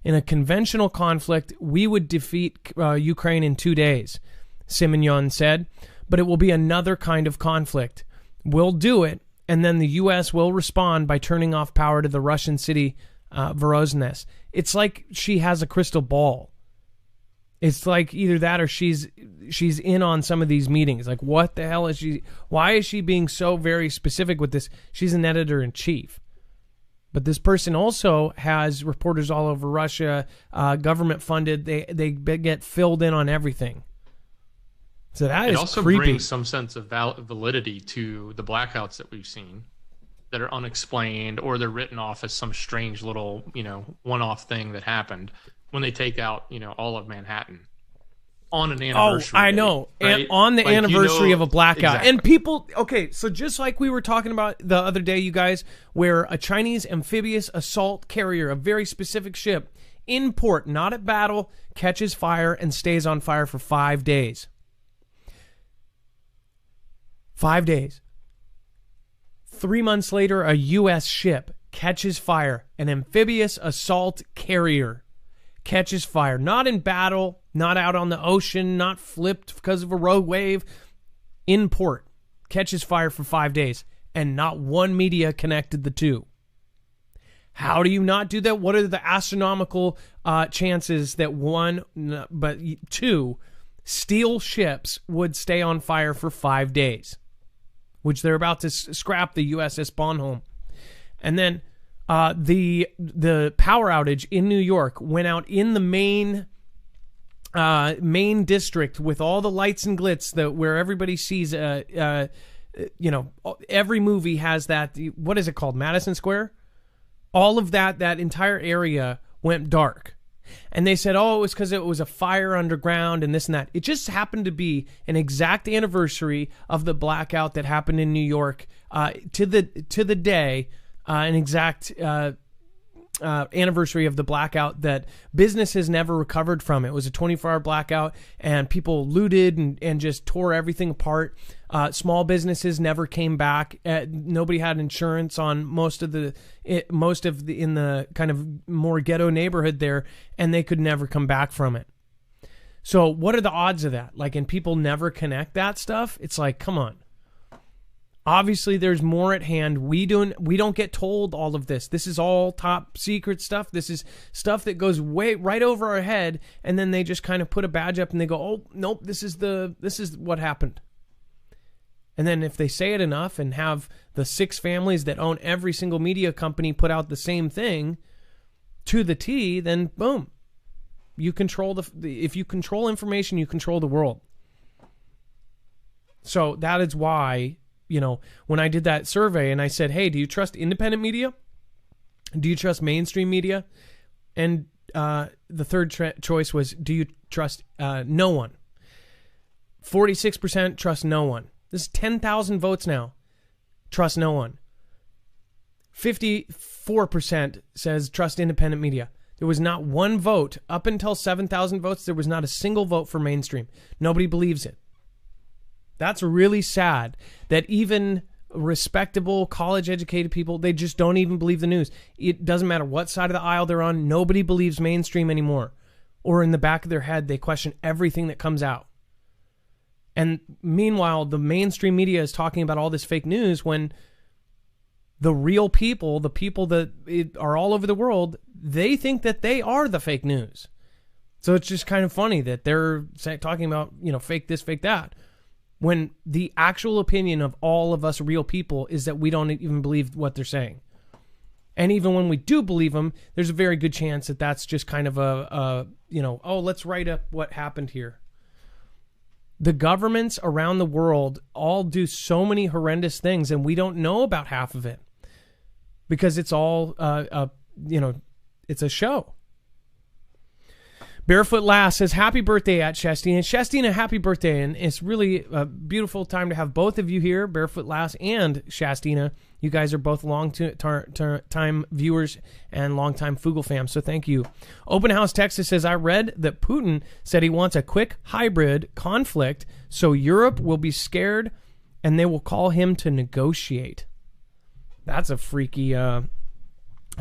Speaker 1: In a conventional conflict, we would defeat Ukraine in 2 days, Simonyan said, but it will be another kind of conflict. We'll do it, and then the U.S. will respond by turning off power to the Russian city Voronezh. It's like she has a crystal ball. It's like either that or she's in on some of these meetings. Like, what the hell is she? Why is she being so very specific with this? She's an editor-in-chief. But this person also has reporters all over Russia, government funded. They get filled in on everything. So that is
Speaker 2: also
Speaker 1: creepy.
Speaker 2: Brings some sense of validity to the blackouts that we've seen that are unexplained, or they're written off as some strange little, you know, one-off thing that happened when they take out, you know, all of Manhattan on an anniversary.
Speaker 1: I know.
Speaker 2: Right?
Speaker 1: And on the anniversary of a blackout.
Speaker 2: Exactly.
Speaker 1: And people, okay, so just like we were talking about the other day, you guys, where a Chinese amphibious assault carrier, a very specific ship, in port, not at battle, catches fire and stays on fire for 5 days. 5 days. 3 months later, a U.S. ship catches fire. An amphibious assault carrier catches fire. Not in battle, not out on the ocean, not flipped because of a rogue wave. In port. Catches fire for 5 days. And not one media connected the two. How do you not do that? What are the astronomical chances that one, but two, steel ships would stay on fire for 5 days? Which they're about to scrap the USS Bonhomme. And then the power outage in New York went out in the main district with all the lights and glitz where everybody sees, you know, every movie has that. What is it called? Madison Square? All of that entire area went dark. And they said, oh, it was because it was a fire underground and this and that. It just happened to be an exact anniversary of the blackout that happened in New York to the day, an exact anniversary of the blackout that business has never recovered from. It was a 24-hour blackout, and people looted and just tore everything apart. Small businesses never came back. Nobody had insurance on most of the in the kind of more ghetto neighborhood there, and they could never come back from it. So what are the odds of that? Like, and people never connect that stuff. It's like, come on. Obviously, there's more at hand. We don't get told all of this. This is all top secret stuff. This is stuff that goes way right over our head, and then they just kind of put a badge up and they go, "Oh, nope, this is what happened." And then if they say it enough and have the 6 families that own every single media company put out the same thing to the T, then boom, you control if you control information, you control the world. So that is why, when I did that survey and I said, hey, do you trust independent media? Do you trust mainstream media? And the third choice was, do you trust no one? 46% trust no one. This is 10,000 votes now. Trust no one. 54% says trust independent media. There was not one vote. Up until 7,000 votes, there was not a single vote for mainstream. Nobody believes it. That's really sad that even respectable, college-educated people, they just don't even believe the news. It doesn't matter what side of the aisle they're on. Nobody believes mainstream anymore. Or in the back of their head, they question everything that comes out. And meanwhile, the mainstream media is talking about all this fake news when the real people, the people that are all over the world, they think that they are the fake news. So it's just kind of funny that they're talking about, fake this, fake that, when the actual opinion of all of us real people is that we don't even believe what they're saying. And even when we do believe them, there's a very good chance that that's just kind of let's write up what happened here. The governments around the world all do so many horrendous things, and we don't know about half of it because it's all, it's a show. Barefoot Lass says, happy birthday at Shastina. Shastina, happy birthday. And it's really a beautiful time to have both of you here, Barefoot Lass and Shastina. You guys are both long-time viewers and long-time Fugel fans, so thank you. Open House Texas says, I read that Putin said he wants a quick hybrid conflict so Europe will be scared and they will call him to negotiate. That's a freaky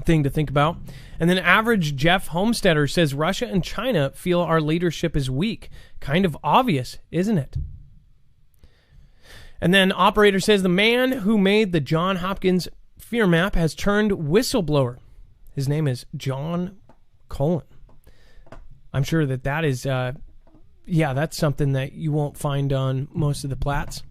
Speaker 1: thing to think about. And then average Jeff Homesteader says, Russia and China feel our leadership is weak. Kind of obvious, isn't it? And then operator says, the man who made the John Hopkins fear map has turned whistleblower. His name is John Cullen. I'm sure that is, that's something that you won't find on most of the plats.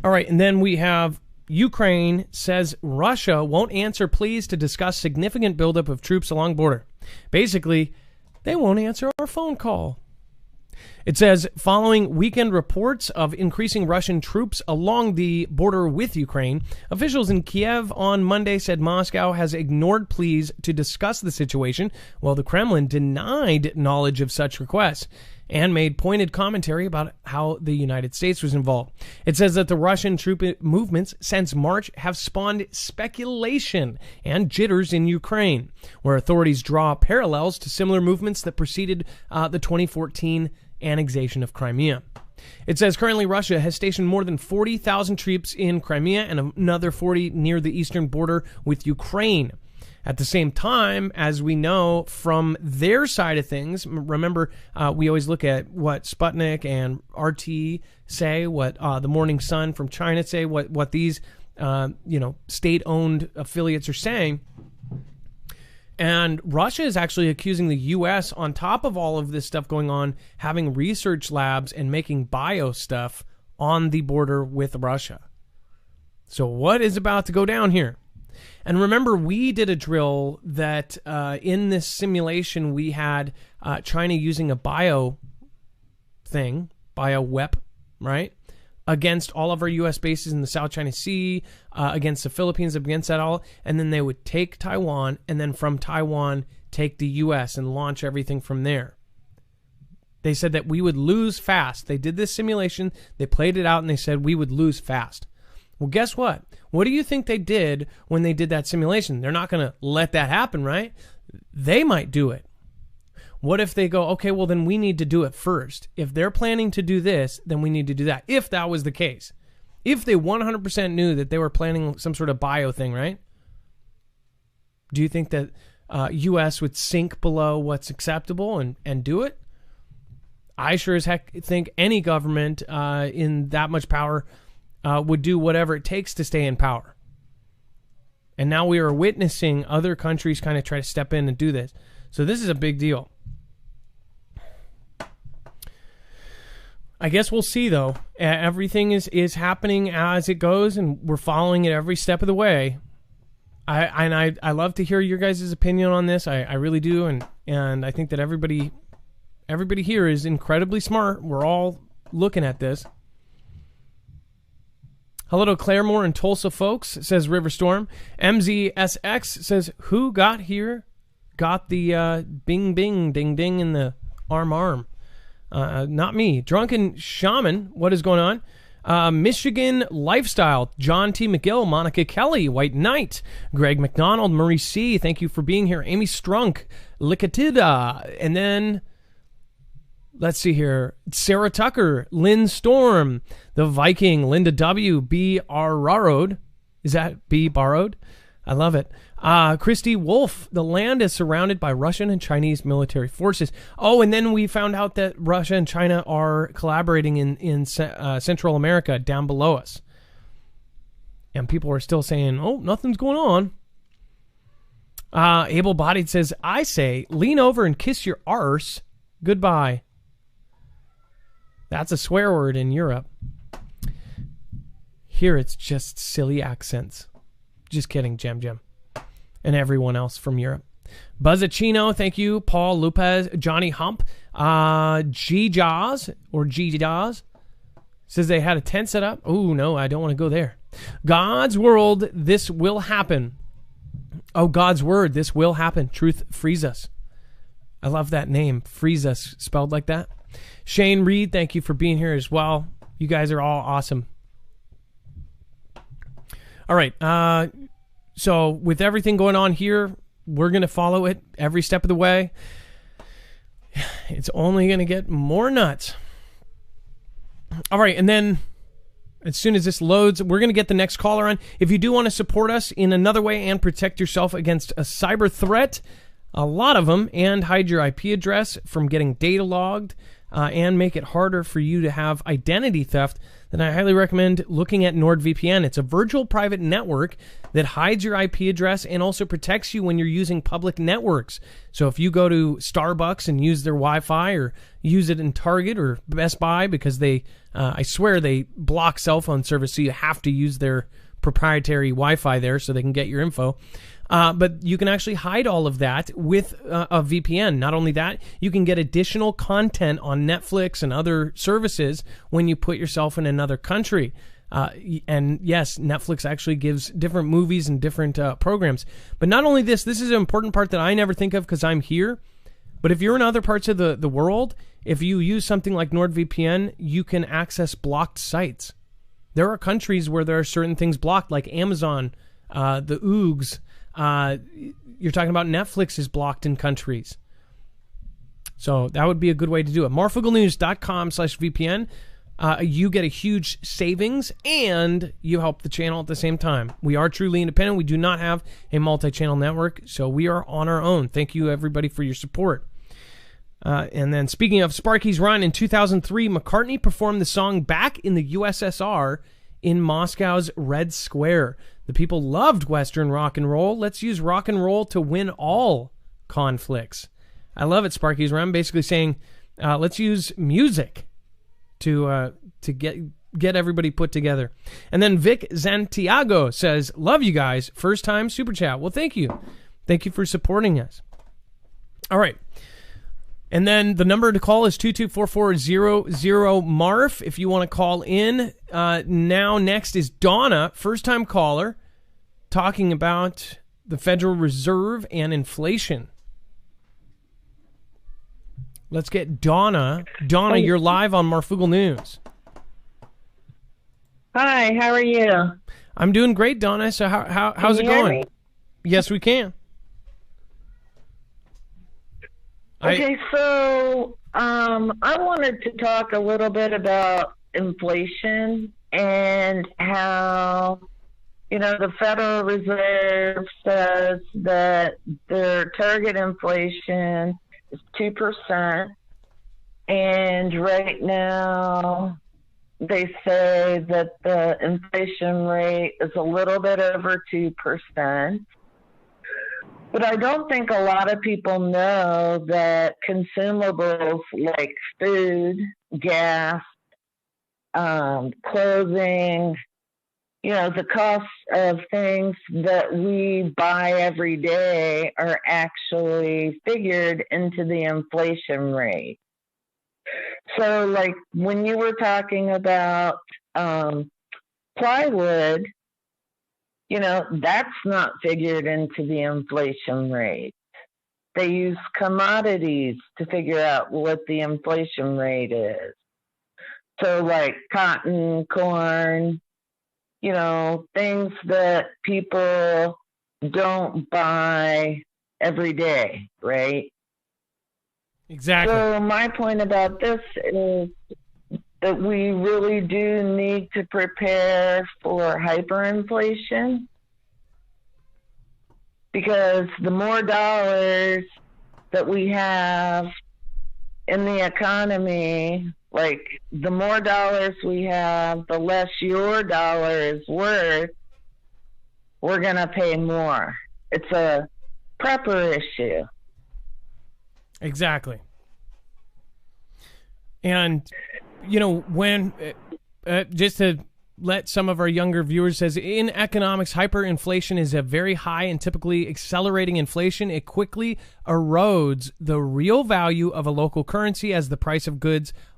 Speaker 1: All right, and then we have Ukraine says Russia won't answer pleas to discuss significant buildup of troops along border. Basically, they won't answer our phone call. It says, following weekend reports of increasing Russian troops along the border with Ukraine, officials in Kiev on Monday said Moscow has ignored pleas to discuss the situation, while the Kremlin denied knowledge of such requests and made pointed commentary about how the United States was involved. It says that the Russian troop movements since March have spawned speculation and jitters in Ukraine, where authorities draw parallels to similar movements that preceded the 2014 annexation of Crimea. It says currently Russia has stationed more than 40,000 troops in Crimea and another 40 near the eastern border with Ukraine. At the same time, as we know from their side of things, remember, we always look at what Sputnik and RT say, what the Morning Sun from China say, what these state-owned affiliates are saying. And Russia is actually accusing the U.S., on top of all of this stuff going on, having research labs and making bio stuff on the border with Russia. So what is about to go down here? And remember, we did a drill that in this simulation, we had China using a bio WEP, right? Against all of our U.S. bases in the South China Sea, against the Philippines, against that all. And then they would take Taiwan, and then from Taiwan, take the U.S. and launch everything from there. They said that we would lose fast. They did this simulation, they played it out, and they said we would lose fast. Well, guess what? What do you think they did when they did that simulation? They're not going to let that happen, right? They might do it. What if they go, okay, well, then we need to do it first. If they're planning to do this, then we need to do that. If that was the case. If they 100% knew that they were planning some sort of bio thing, right? Do you think that U.S. would sink below what's acceptable and do it? I sure as heck think any government in that much power would do whatever it takes to stay in power. And now we are witnessing other countries kind of try to step in and do this. So this is a big deal. I guess we'll see, though. Everything is happening as it goes, and we're following it every step of the way. I love to hear your guys' opinion on this. I really do, and I think that everybody here is incredibly smart. We're all looking at this. Hello to Claremore and Tulsa folks, says Riverstorm. MZSX says, who got here? Got the bing bing ding ding in the arm. Not me. Drunken Shaman, what is going on? Michigan Lifestyle, John T. McGill, Monica Kelly, White Knight, Greg McDonald, Marie C., thank you for being here. Amy Strunk, Likatida, and then, let's see here, Sarah Tucker, Lynn Storm, The Viking, Linda W., B. R. Rarod. Is that B. Borrowed? I love it. Christy Wolf, the land is surrounded by Russian and Chinese military forces. Oh, and then we found out that Russia and China are collaborating in Central America down below us. And people are still saying, oh, nothing's going on. Able-bodied says, I say, lean over and kiss your arse. Goodbye. That's a swear word in Europe. Here it's just silly accents. Just kidding, Jem. And everyone else from Europe. Buzzacino, thank you. Paul Lopez, Johnny Hump, G-Jaws, or G-Jaws, says they had a tent set up. Oh, no, I don't want to go there. God's world, this will happen. Oh, God's word, this will happen. Truth frees us. I love that name, frees us, spelled like that. Shane Reed, thank you for being here as well. You guys are all awesome. All right, so with everything going on here, we're going to follow it every step of the way. It's only going to get more nuts. All right, and then as soon as this loads, we're going to get the next caller on. If you do want to support us in another way and protect yourself against a cyber threat, a lot of them, and hide your IP address from getting data logged, and make it harder for you to have identity theft, then I highly recommend looking at NordVPN. It's a virtual private network that hides your IP address and also protects you when you're using public networks. So if you go to Starbucks and use their Wi-Fi, or use it in Target or Best Buy, because they, I swear they block cell phone service, so you have to use their proprietary Wi-Fi there so they can get your info. But you can actually hide all of that with a VPN. Not only that, you can get additional content on Netflix and other services when you put yourself in another country. And yes, Netflix actually gives different movies and different programs. But not only this is an important part that I never think of because I'm here. But if you're in other parts of the world, if you use something like NordVPN, you can access blocked sites. There are countries where there are certain things blocked, like Amazon, the Oogs. You're talking about Netflix is blocked in countries. So that would be a good way to do it. marfugalnews.com/VPN. You get a huge savings and you help the channel at the same time. We are truly independent. We do not have a multi-channel network, so we are on our own. Thank you, everybody, for your support. And then speaking of Sparky's Run, in 2003, McCartney performed the song back in the USSR in Moscow's Red Square. The people loved Western rock and roll. Let's use rock and roll to win all conflicts. I love it, Sparky's Run. Basically saying, let's use music to get everybody put together. And then Vic Santiago says, love you guys. First time super chat. Well, thank you. Thank you for supporting us. All right. And then the number to call is 224-400-MARF if you want to call in. Now next is Donna, first-time caller, talking about the Federal Reserve and inflation. Let's get Donna. Donna, you're live on Marfugal News.
Speaker 4: Hi, how are you?
Speaker 1: I'm doing great, Donna. So how's it going? Yes, we can.
Speaker 4: Okay, so I wanted to talk a little bit about inflation and how, the Federal Reserve says that their target inflation is 2%, and right now they say that the inflation rate is a little bit over 2%. But I don't think a lot of people know that consumables like food, gas, clothing, the cost of things that we buy every day are actually figured into the inflation rate. So, like when you were talking about plywood, that's not figured into the inflation rate. They use commodities to figure out what the inflation rate is. So like cotton, corn, things that people don't buy every day, right?
Speaker 1: Exactly.
Speaker 4: So my point about this is that we really do need to prepare for hyperinflation, because the more dollars that we have in the economy, like the more dollars we have, the less your dollar is worth, we're going to pay more. It's a prepper issue.
Speaker 1: Exactly. And when just to let some of our younger viewers says, in economics, hyperinflation is a very high and typically accelerating inflation. It quickly erodes the real value of a local currency as the price of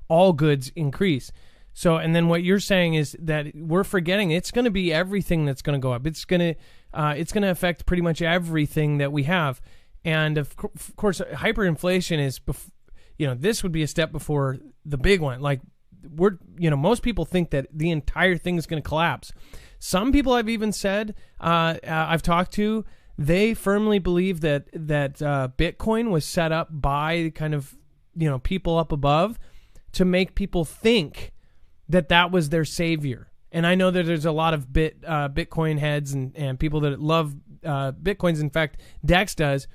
Speaker 1: all goods increase. So, and then what you're saying is that we're forgetting it's going to be everything that's going to go up. It's going to affect pretty much everything that we have. And of course, hyperinflation is, this would be a step before the big one. Like most people think that the entire thing is going to collapse. Some people I've even said, I've talked to, they firmly believe that Bitcoin was set up by kind of, people up above to make people think that was their savior. And I know that there's a lot of Bitcoin heads and people that love Bitcoins. In fact, Dex does.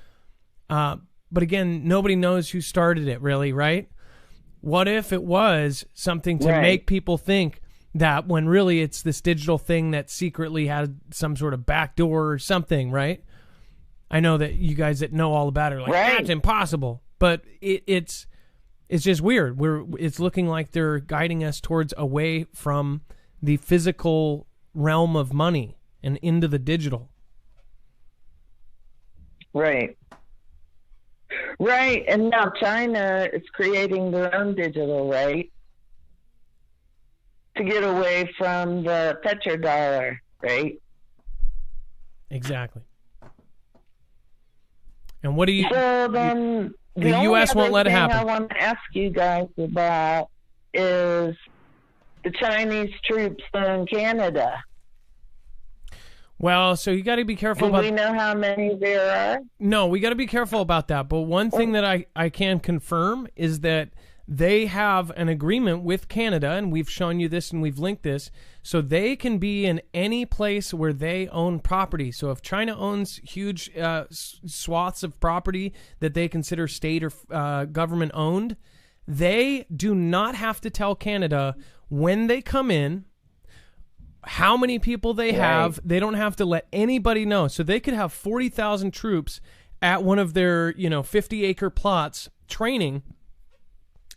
Speaker 1: But again, nobody knows who started it, really, right? What if it was something to make people think that when really it's this digital thing that secretly had some sort of backdoor or something, right? I know that you guys that know all about it are like, that's impossible. But it's just weird. It's looking like they're guiding us towards away from the physical realm of money and into the digital.
Speaker 4: Right. Right, and now China is creating their own digital, right? To get away from the petrodollar, right?
Speaker 1: Exactly. And what do you...
Speaker 4: So then,
Speaker 1: the U.S. won't let it happen.
Speaker 4: I want to ask you guys about is the Chinese troops in Canada.
Speaker 1: Well, so you got to be careful about...
Speaker 4: Do we know how many there are?
Speaker 1: No, we got to be careful about that. But one thing that I can confirm is that they have an agreement with Canada, and we've shown you this and we've linked this, so they can be in any place where they own property. So if China owns huge swaths of property that they consider state or government owned, they do not have to tell Canada when they come in how many people they have. They don't have to let anybody know. So they could have 40,000 troops at one of their 50-acre plots training.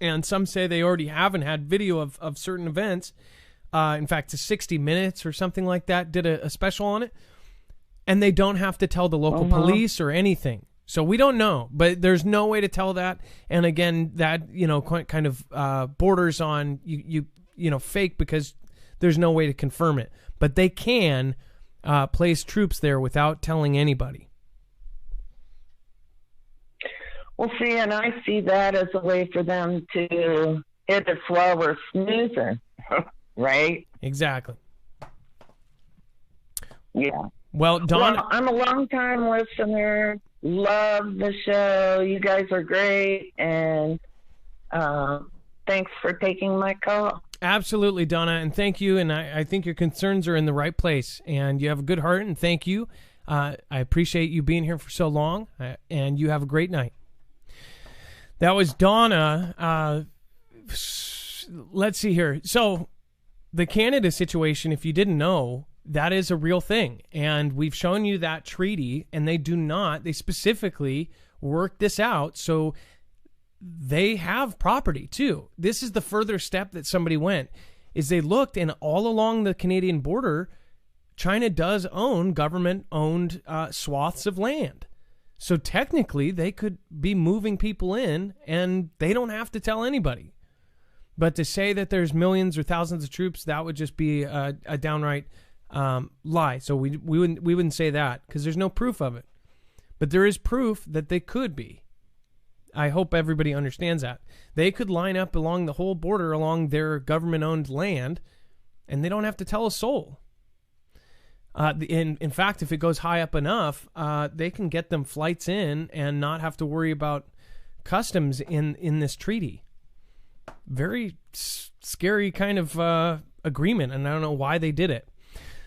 Speaker 1: And some say they already have and had video of certain events. In fact, 60 Minutes or something like that did a special on it. And they don't have to tell the local police or anything. So we don't know, but there's no way to tell that. And again, that, kind of borders on you fake, because there's no way to confirm it. But they can place troops there without telling anybody.
Speaker 4: Well, see, and I see that as a way for them to hit us while we're snoozing, right?
Speaker 1: Exactly.
Speaker 4: Yeah.
Speaker 1: Well, Dawn,
Speaker 4: Well, I'm a long-time listener. Love the show. You guys are great, and thanks for taking my call.
Speaker 1: absolutely, Donna, and thank you. And I think your concerns are in the right place, and you have a good heart, and thank you. I appreciate you being here for so long, and you have a great night. That was Donna. Let's see here. So the Canada situation, if you didn't know, that is a real thing. And we've shown you that treaty, and they specifically work this out. So they have property too. This is the further step that somebody went, is they looked, and all along the Canadian border, China does own government-owned swaths of land. So technically, they could be moving people in, and they don't have to tell anybody. But to say that there's millions or thousands of troops, that would just be a downright lie. So we wouldn't say that, because there's no proof of it. But there is proof that they could be. I hope everybody understands that. They could line up along the whole border, along their government-owned land, and they don't have to tell a soul. In fact, if it goes high up enough, they can get them flights in and not have to worry about customs in this treaty. Very scary kind of agreement, and I don't know why they did it.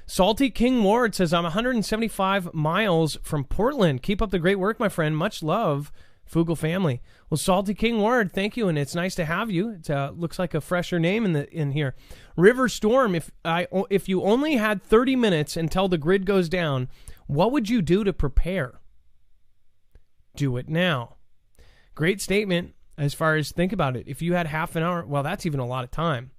Speaker 1: Salty King Ward says, I'm 175 miles from Portland. Keep up the great work, my friend. Much love, Fugel family. Well, Salty King Ward, thank you, and it's nice to have you. It looks like a fresher name in here. River Storm, if you only had 30 minutes until the grid goes down, what would you do to prepare? Do it now. Great statement as far as think about it. If you had half an hour, well, that's even a lot of time.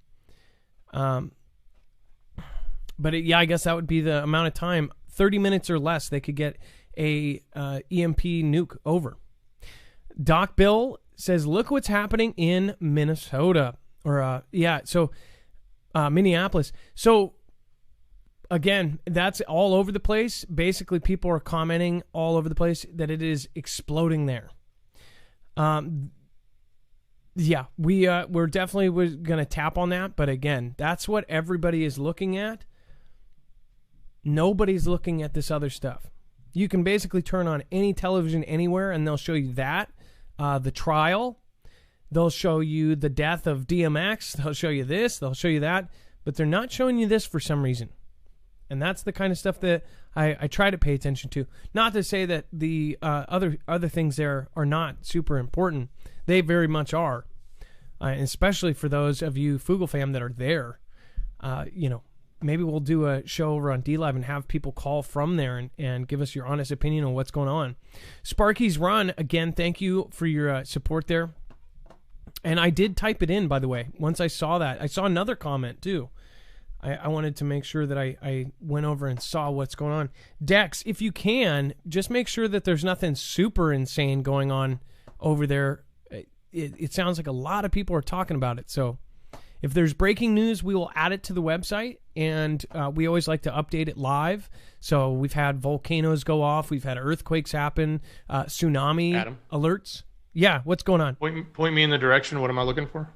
Speaker 1: But I guess that would be the amount of time. 30 minutes or less, they could get a EMP nuke over. Doc Bill says, look what's happening in Minnesota. Minneapolis. So, again, that's all over the place. Basically, people are commenting all over the place that it is exploding there. We're definitely going to tap on that. But again, that's what everybody is looking at. Nobody's looking at this other stuff. You can basically turn on any television anywhere, and they'll show you that. The trial. They'll show you the death of DMX. They'll show you this. They'll show you that. But they're not showing you this for some reason. And that's the kind of stuff that I try to pay attention to. Not to say that the other things there are not super important. They very much are. Especially for those of you Fugel fam that are there. Maybe we'll do a show over on DLive and have people call from there and give us your honest opinion on what's going on. Sparky's Run, again, thank you for your support there. And I did type it in, by the way. Once I saw that, I saw another comment, too. I wanted to make sure that I went over and saw what's going on. Dex, if you can, just make sure that there's nothing super insane going on over there. It sounds like a lot of people are talking about it, so... If there's breaking news, we will add it to the website, and we always like to update it live. So we've had volcanoes go off, we've had earthquakes happen, tsunami alerts. Yeah, what's going on?
Speaker 2: Point me in the direction. What am I looking for?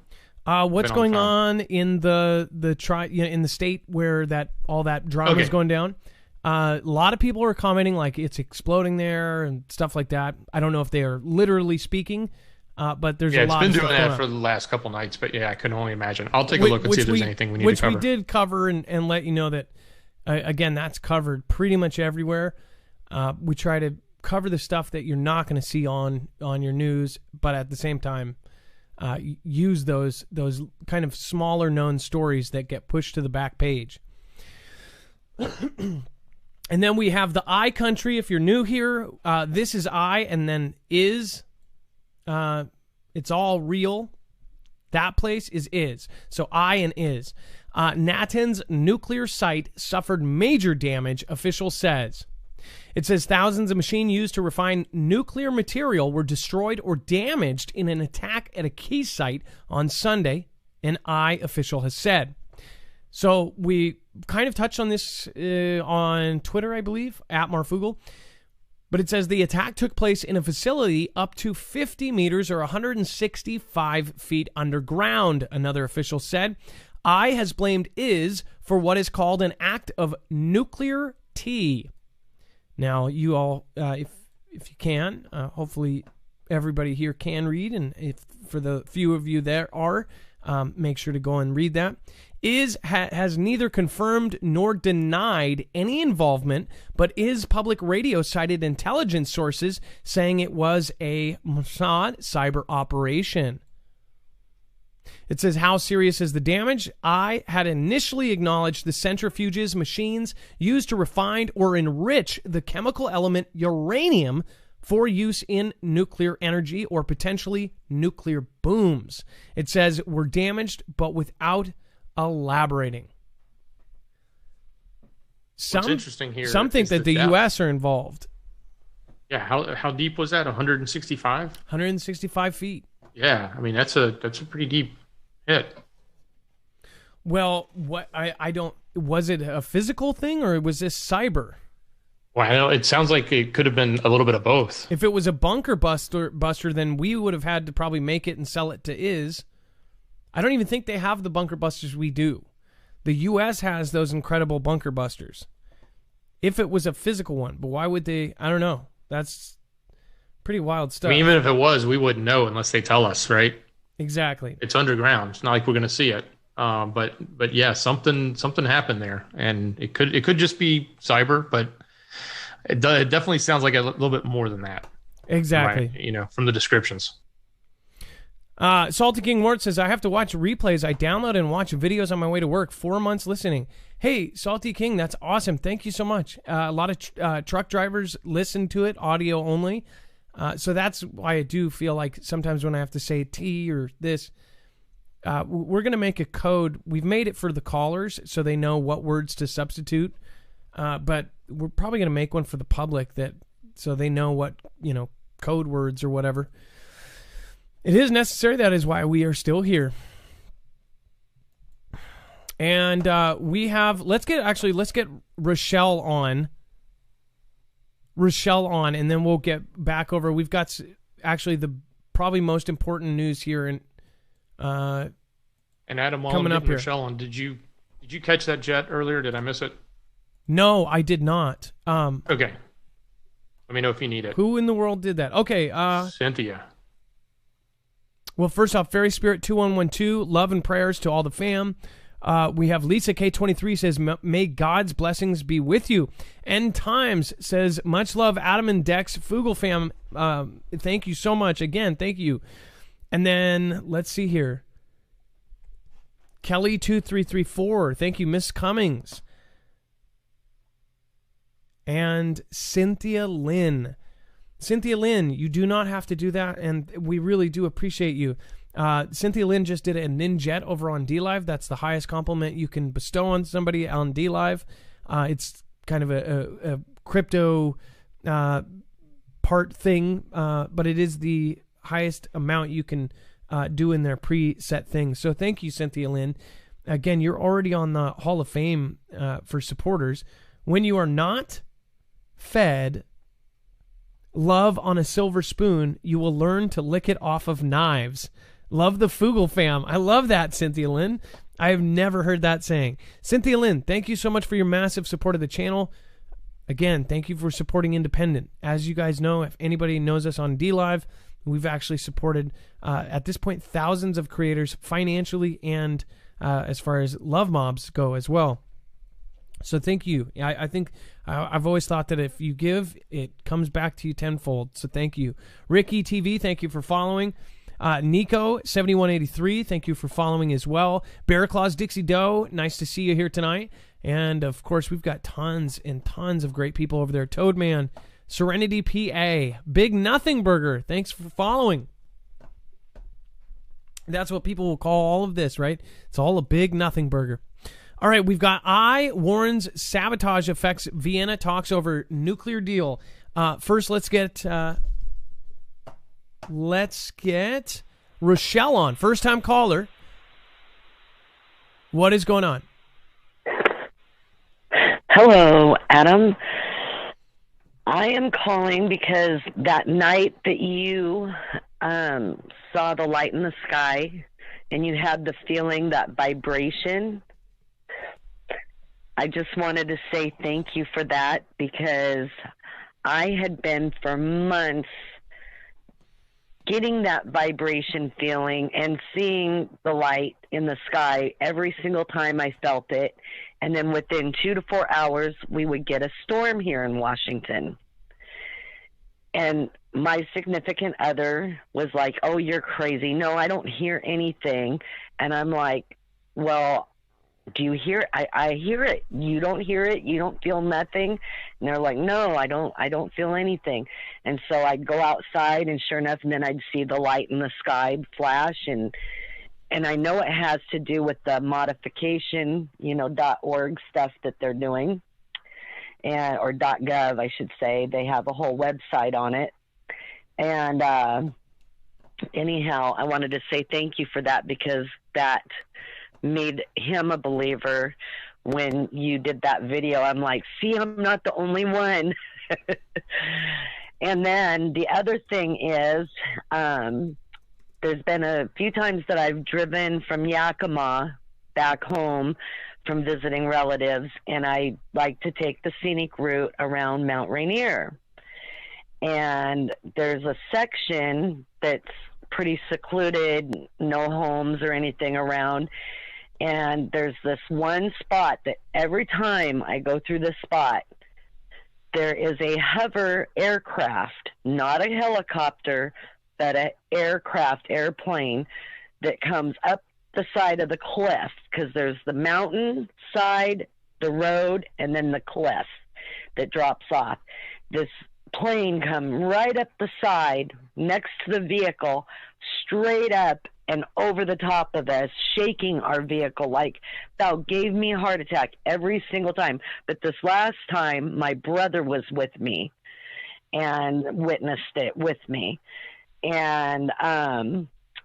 Speaker 1: What's going on in in the state where all that drama is going down? A lot of people are commenting like it's exploding there and stuff like that. I don't know if they are literally speaking. But there's a lot.
Speaker 2: It's been doing that for the last couple nights, but I can only imagine. I'll take a look and see if there's anything we need to cover.
Speaker 1: Which we did cover and let you know that, again, that's covered pretty much everywhere. We try to cover the stuff that you're not going to see on your news, but at the same time, use those kind of smaller known stories that get pushed to the back page. And then we have the I country. If you're new here, this is I, and then is. It's all real. That place is. So I and is. Natanz nuclear site suffered major damage, official says. It says thousands of machines used to refine nuclear material were destroyed or damaged in an attack at a key site on Sunday, an I official has said. So we kind of touched on this on Twitter, I believe, at Marfugel. But it says the attack took place in a facility up to 50 meters or 165 feet underground, another official said. I has blamed IS for what is called an act of nuclear tea. Now, you all, if you can, hopefully everybody here can read, and if for the few of you there are, make sure to go and read that. IS has neither confirmed nor denied any involvement, but IS public radio cited intelligence sources saying it was a Mossad cyber operation. It says, how serious is the damage? I had initially acknowledged the centrifuges, machines used to refine or enrich the chemical element uranium for use in nuclear energy or potentially nuclear booms. It says, were damaged, but without elaborating.
Speaker 2: What's interesting here,
Speaker 1: some think that the U.S. are involved.
Speaker 2: Yeah, how deep was that? 165?
Speaker 1: 165 feet.
Speaker 2: Yeah, I mean that's a pretty deep hit.
Speaker 1: Well, I don't. Was it a physical thing or was this cyber?
Speaker 2: Well, it sounds like it could have been a little bit of both.
Speaker 1: If it was a bunker buster, then we would have had to probably make it and sell it to IS. I don't even think they have the bunker busters we do. The U.S. has those incredible bunker busters. If it was a physical one, but why would they? I don't know. That's pretty wild stuff.
Speaker 2: I mean, even if it was, we wouldn't know unless they tell us, right?
Speaker 1: Exactly.
Speaker 2: It's underground. It's not like we're going to see it. But yeah, something happened there, and it could just be cyber, but it definitely sounds like a little bit more than that.
Speaker 1: Exactly.
Speaker 2: Right? From the descriptions.
Speaker 1: Salty King Mort says, I have to watch replays. I download and watch videos on my way to work. 4 months listening. Hey, Salty King, that's awesome. Thank you so much. A lot of truck drivers listen to it, audio only. So that's why I do feel like sometimes when I have to say T or this, we're going to make a code. We've made it for the callers so they know what words to substitute. But we're probably going to make one for the public so they know what, code words or whatever. It is necessary. That is why we are still here. And let's get Rochelle on, and then we'll get back over. We've got actually the probably most important news here. And
Speaker 2: Adam, while
Speaker 1: coming
Speaker 2: I'm
Speaker 1: up here.
Speaker 2: Rochelle on, did you catch that jet earlier? Did I miss it?
Speaker 1: No, I did not.
Speaker 2: Okay. Let me know if you need it.
Speaker 1: Who in the world did that? Okay.
Speaker 2: Cynthia.
Speaker 1: Well, first off, Fairy Spirit 2112, love and prayers to all the fam. We have Lisa K23 says, may God's blessings be with you. End Times says, much love, Adam and Dex Fugel fam. Thank you so much. Again, thank you. And then let's see here. Kelly2334, thank you, Miss Cummings. And Cynthia Lynn. Cynthia Lynn, you do not have to do that, and we really do appreciate you. Cynthia Lynn just did a Ninjet over on DLive. That's the highest compliment you can bestow on somebody on DLive. It's kind of a crypto part thing, but it is the highest amount you can do in their preset things. So thank you, Cynthia Lynn. Again, you're already on the Hall of Fame for supporters. When you are not fed love on a silver spoon, you will learn to lick it off of knives. Love the Fugel fam. I love that, Cynthia Lynn. I have never heard that saying. Cynthia Lynn, thank you so much for your massive support of the channel. Again, thank you for supporting independent. As you guys know, if anybody knows us on DLive, we've actually supported, at this point, thousands of creators financially and as far as love mobs go as well. So thank you. I think I've always thought that if you give, it comes back to you tenfold. So thank you. Ricky TV, thank you for following. Nico 7183, thank you for following as well. Bear Claws Dixie Doe, nice to see you here tonight. And of course, we've got tons and tons of great people over there. Toadman, Serenity PA, Big Nothing Burger, thanks for following. That's what people will call all of this, right? It's all a Big Nothing Burger. All right, we've got warns sabotage affects Vienna talks over nuclear deal. First, let's get Rochelle on. First time caller. What is going on?
Speaker 5: Hello, Adam. I am calling because that night that you saw the light in the sky and you had the feeling, that vibration, I just wanted to say thank you for that, because I had been for months getting that vibration feeling and seeing the light in the sky every single time I felt it. And then within 2 to 4 hours, we would get a storm here in Washington. And my significant other was like, "Oh, you're crazy. No, I don't hear anything." And I'm like, "Well, do you hear? I hear it. You don't hear it? You don't feel nothing?" And they're like, "No, I don't feel anything." And so I'd go outside, and sure enough, and then I'd see the light in the sky flash, and I know it has to do with the modification, .org stuff that they're doing, or .gov, I should say. They have a whole website on it. And anyhow, I wanted to say thank you for that, because that made him a believer. When you did that video, I'm like, see, I'm not the only one. And then the other thing is, there's been a few times that I've driven from Yakima back home from visiting relatives, and I like to take the scenic route around Mount Rainier. And there's a section that's pretty secluded, no homes or anything around. And there's this one spot that every time I go through this spot, there is a hover aircraft, not a helicopter, but an airplane that comes up the side of the cliff, because there's the mountain side, the road, and then the cliff that drops off. This plane come right up the side next to the vehicle, straight up and over the top of us, shaking our vehicle like about gave me a heart attack every single time. But this last time, my brother was with me and witnessed it with me. And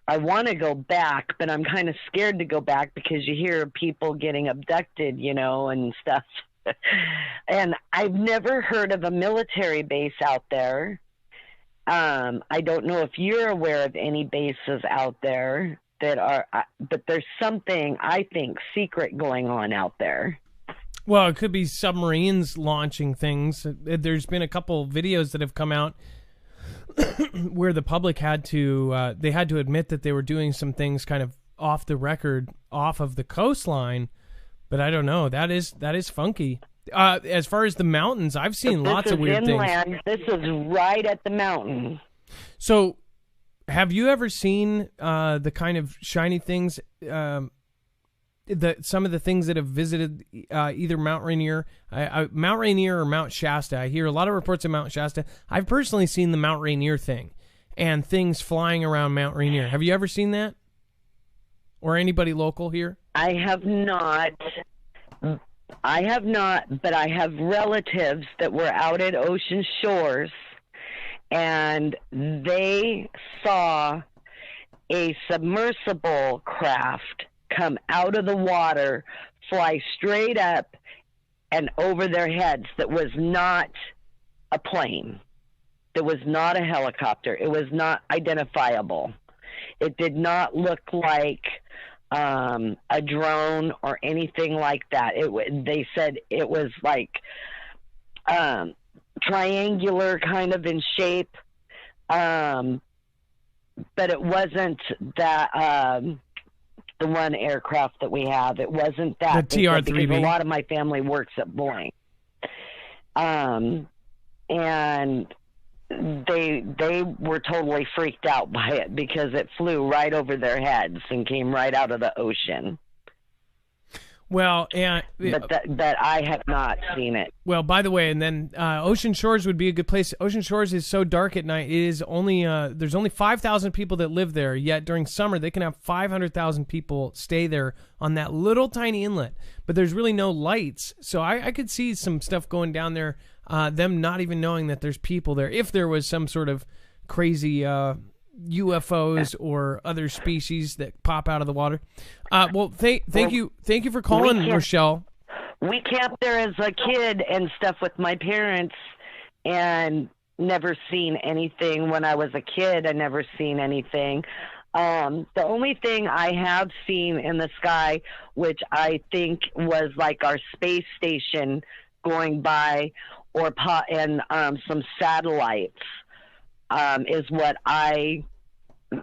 Speaker 5: I want to go back, but I'm kind of scared to go back, because you hear people getting abducted, and stuff. And I've never heard of a military base out there. I don't know if you're aware of any bases out there that are, but there's something, I think, secret going on out there.
Speaker 1: Well, it could be submarines launching things. There's been a couple videos that have come out where the public had to admit that they were doing some things kind of off the record, off of the coastline. But I don't know. That is funky. As far as the mountains, I've seen lots of weird things.
Speaker 5: This is right at the mountain.
Speaker 1: So, have you ever seen the kind of shiny things? Some of the things that have visited either Mount Rainier or Mount Shasta. I hear a lot of reports of Mount Shasta. I've personally seen the Mount Rainier thing and things flying around Mount Rainier. Have you ever seen that? Or anybody local here?
Speaker 5: I have not, but I have relatives that were out at Ocean Shores, and they saw a submersible craft come out of the water, fly straight up and over their heads. That was not a plane. That was not a helicopter. It was not identifiable. It did not look like a drone or anything like that. They said it was like triangular kind of in shape, but it wasn't that the one aircraft that we have. It wasn't that.
Speaker 1: The TR-3B.
Speaker 5: Because a lot of my family works at Boeing, and they were totally freaked out by it, because it flew right over their heads and came right out of the ocean.
Speaker 1: Well, and
Speaker 5: but I have not seen it.
Speaker 1: Well, by the way, and then Ocean Shores would be a good place. Ocean Shores is so dark at night. It is only there's only 5,000 people that live there. Yet during summer, they can have 500,000 people stay there on that little tiny inlet. But there's really no lights, so I could see some stuff going down there. Them not even knowing that there's people there. If there was some sort of crazy UFOs or other species that pop out of the water. Well, thank you for calling, Rochelle.
Speaker 5: We camped there as a kid and stuff with my parents, and never seen anything when I was a kid. I never seen anything. The only thing I have seen in the sky, which I think was like our space station going by, and some satellites, is what I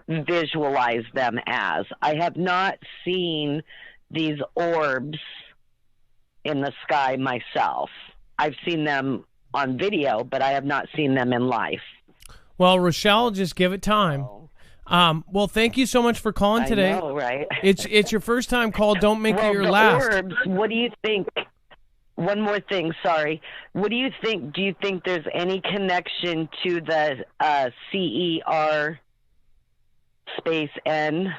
Speaker 5: visualize them as. I have not seen these orbs in the sky myself. I've seen them on video, but I have not seen them in life.
Speaker 1: Well, Rochelle, just give it time. Well, thank you so much for calling today.
Speaker 5: I know, right?
Speaker 1: It's your first time call. Don't make it your
Speaker 5: the
Speaker 1: last.
Speaker 5: Orbs, what do you think? One more thing, sorry. What do you think? Do you think there's any connection to the CER space N?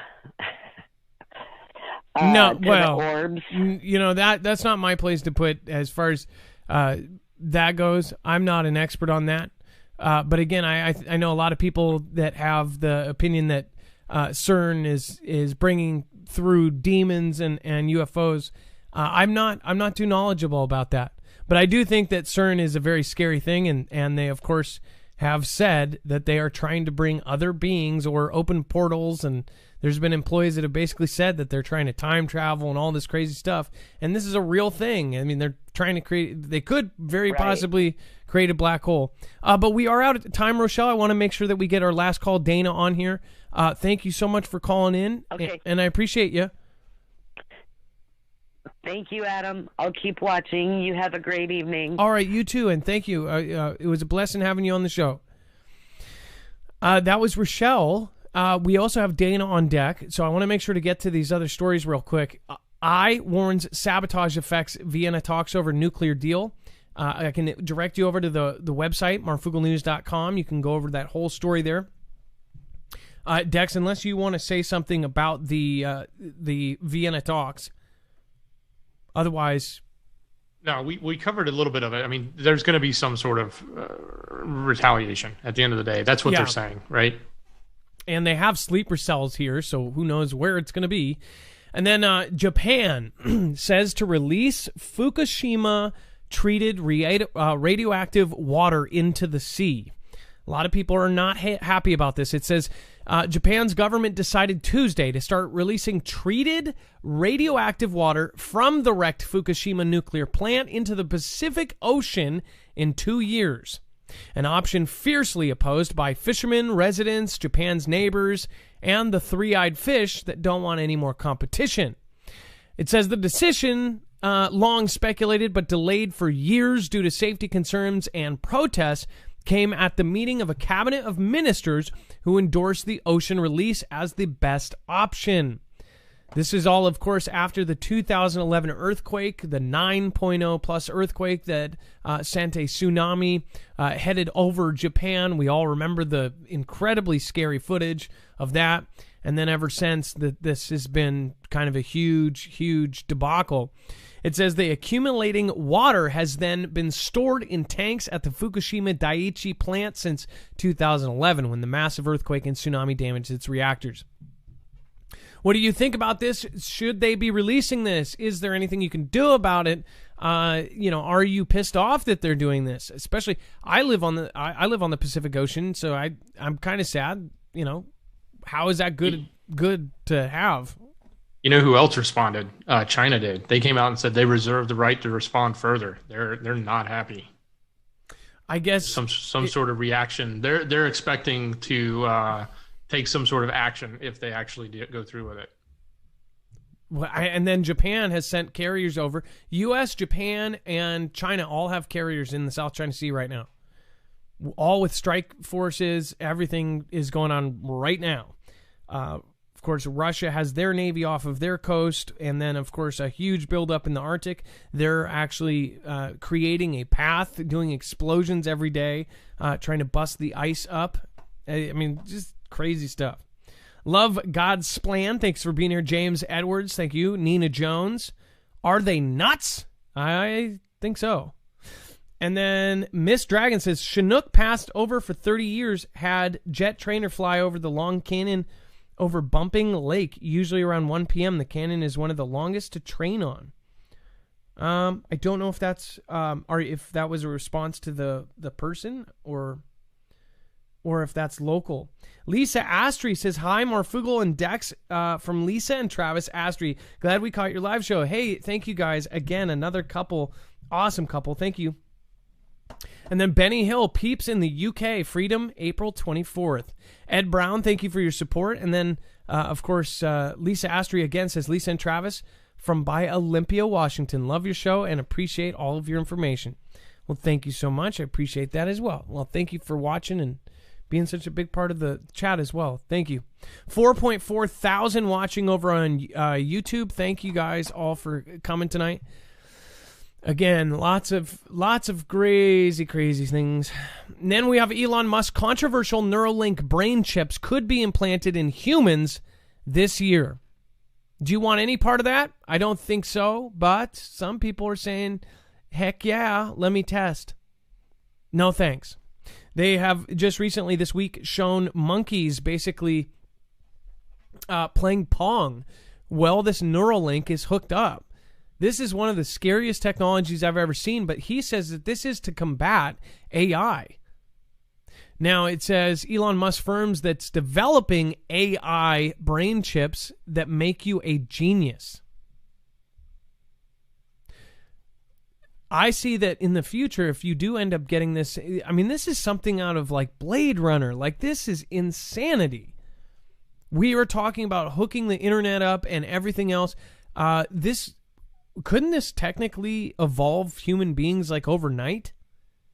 Speaker 1: No, well,
Speaker 5: the orbs?
Speaker 1: You know, that's not my place to put as far as that goes. I'm not an expert on that. But again, I know a lot of people that have the opinion that CERN is bringing through demons and UFOs. I'm not too knowledgeable about that. But I do think that CERN is a very scary thing, and they, of course, have said that they are trying to bring other beings or open portals, and there's been employees that have basically said that they're trying to time travel and all this crazy stuff. And this is a real thing. I mean, they're trying to they could very possibly create a black hole. But we are out of time, Rochelle. I want to make sure that we get our last call, Dana, on here. Thank you so much for calling in, and I appreciate you.
Speaker 5: Thank you, Adam. I'll keep watching. You have a great evening.
Speaker 1: All right, you too, and thank you. It was a blessing having you on the show. That was Rochelle. We also have Dana on deck, so I want to make sure to get to these other stories real quick. I warns sabotage affects Vienna talks over nuclear deal. I can direct you over to the website, marfugelnews.com. You can go over that whole story there. Dex, unless you want to say something about the Vienna talks. Otherwise...
Speaker 2: No, we covered a little bit of it. I mean, there's going to be some sort of retaliation at the end of the day. That's what they're saying, right?
Speaker 1: And they have sleeper cells here, so who knows where it's going to be. And then Japan says to release Fukushima-treated radioactive water into the sea. A lot of people are not happy about this. It says Japan's government decided Tuesday to start releasing treated radioactive water from the wrecked Fukushima nuclear plant into the Pacific Ocean in 2 years. An option fiercely opposed by fishermen, residents, Japan's neighbors, and the three-eyed fish that don't want any more competition. It says the decision, long speculated but delayed for years due to safety concerns and protests, came at the meeting of a cabinet of ministers who endorsed the ocean release as the best option. This is all, of course, after the 2011 earthquake, the 9.0 plus earthquake that sent a tsunami headed over Japan. We all remember the incredibly scary footage of that. And then ever since, this has been kind of a huge, huge debacle. It says the accumulating water has then been stored in tanks at the Fukushima Daiichi plant since 2011, when the massive earthquake and tsunami damaged its reactors. What do you think about this? Should they be releasing this? Is there anything you can do about it? Are you pissed off that they're doing this? Especially, I live on the Pacific Ocean, so I'm kind of sad. How is that good to have?
Speaker 2: You know who else responded? China did. They came out and said they reserve the right to respond further. They're not happy.
Speaker 1: I guess
Speaker 2: some sort of reaction. They're expecting to take some sort of action if they actually go through with it.
Speaker 1: Well, and then Japan has sent carriers over. U.S., Japan, and China all have carriers in the South China Sea right now. All with strike forces. Everything is going on right now. Of course, Russia has their navy off of their coast, and then, of course, a huge buildup in the Arctic. They're actually creating a path, doing explosions every day, trying to bust the ice up. I mean, just crazy stuff. Love God's Plan. Thanks for being here, James Edwards. Thank you. Nina Jones. Are they nuts? I think so. And then Miss Dragon says, Chinook passed over for 30 years, had jet trainer fly over the Long Canyon over Bumping Lake, usually around 1 p.m. The canyon is one of the longest to train on. I don't know if that's or if that was a response to the person or if that's local. Lisa Astry says, hi, Marfugal and Dex, from Lisa and Travis Astry. Glad we caught your live show. Hey, thank you guys. Again, another couple, awesome couple. Thank you. And then Benny Hill, peeps in the UK, Freedom, April 24th. Ed Brown, thank you for your support. And then, of course, Lisa Astry again says, Lisa and Travis from by Olympia, Washington. Love your show and appreciate all of your information. Well, thank you so much. I appreciate that as well. Well, thank you for watching and being such a big part of the chat as well. Thank you. 4.4 thousand watching over on YouTube. Thank you guys all for coming tonight. Again, lots of crazy things. And then we have Elon Musk. Controversial Neuralink brain chips could be implanted in humans this year. Do you want any part of that? I don't think so, but some people are saying, heck yeah, let me test. No thanks. They have just recently this week shown monkeys basically playing Pong while this Neuralink is hooked up. This is one of the scariest technologies I've ever seen, but he says that this is to combat AI. Now, it says Elon Musk firms that's developing AI brain chips that make you a genius. I see that in the future, if you do end up getting this, I mean, this is something out of like Blade Runner. Like, this is insanity. We were talking about hooking the internet up and everything else. Couldn't this technically evolve human beings like overnight?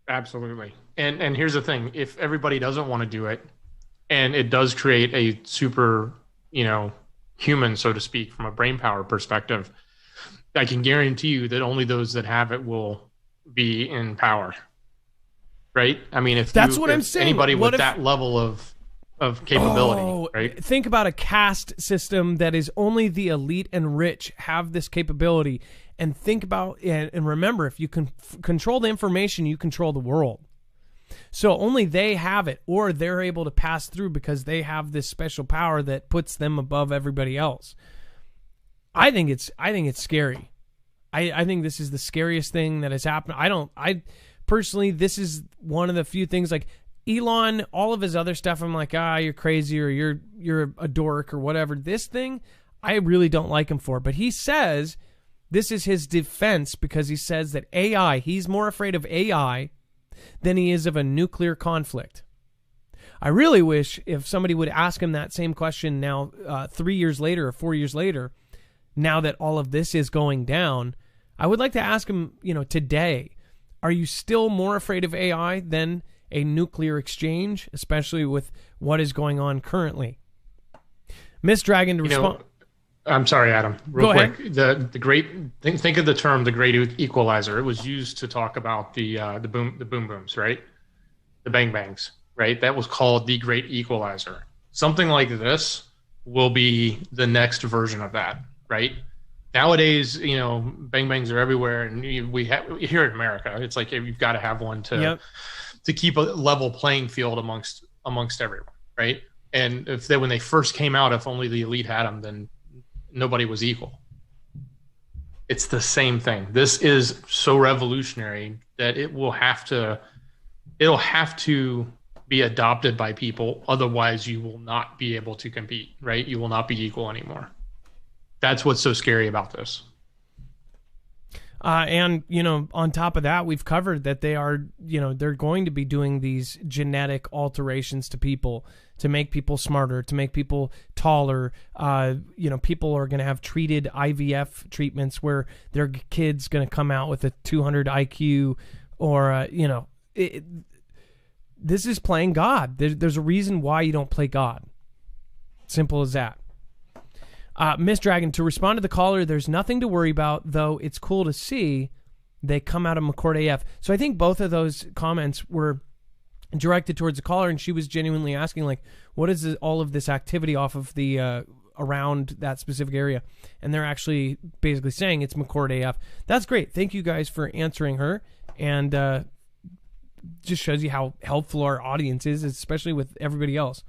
Speaker 2: Absolutely. And here's the thing. If everybody doesn't want to do it, and it does create a super, human, so to speak, from a brain power perspective, I can guarantee you that only those that have it will be in power. Right? I mean, if
Speaker 1: I'm saying.
Speaker 2: Anybody with that level of capability, right?
Speaker 1: Think about a caste system that is only the elite and rich have this capability. And think about, and remember, if you can control the information, you control the world. So only they have it, or they're able to pass through because they have this special power that puts them above everybody else. I think it's scary. I think this is the scariest thing that has happened. I personally, this is one of the few things, like Elon, all of his other stuff, I'm like, you're crazy, or you're a dork, or whatever. This thing, I really don't like him for. But he says this is his defense, because he says that AI, he's more afraid of AI than he is of a nuclear conflict. I really wish if somebody would ask him that same question now, 3 years later or 4 years later, now that all of this is going down, I would like to ask him, today, are you still more afraid of AI than a nuclear exchange, especially with what is going on currently? Miss Dragon to respond.
Speaker 2: I'm sorry, Adam. Real
Speaker 1: Go
Speaker 2: quick.
Speaker 1: ahead.
Speaker 2: The great think of the term the great equalizer. It was used to talk about the boom booms, right? The bang bangs, right? That was called the great equalizer. Something like this will be the next version of that, right? Nowadays, bang bangs are everywhere, and we have here in America. It's like you've got to have one to keep a level playing field amongst everyone, right? And when they first came out, if only the elite had them, then nobody was equal. It's the same thing. This is so revolutionary that it'll have to be adopted by people. Otherwise, you will not be able to compete, right? You will not be equal anymore. That's what's so scary about this.
Speaker 1: And, on top of that, we've covered that they are, they're going to be doing these genetic alterations to people to make people smarter, to make people taller. People are going to have treated IVF treatments where their kid's going to come out with a 200 IQ or, this is playing God. There's a reason why you don't play God. Simple as that. Miss Dragon, to respond to the caller, there's nothing to worry about, though it's cool to see they come out of McCord AF. So I think both of those comments were directed towards the caller, and she was genuinely asking, like, what is all of this activity off of the around that specific area? And they're actually basically saying it's McCord AF. That's great. Thank you guys for answering her, and just shows you how helpful our audience is, especially with everybody else.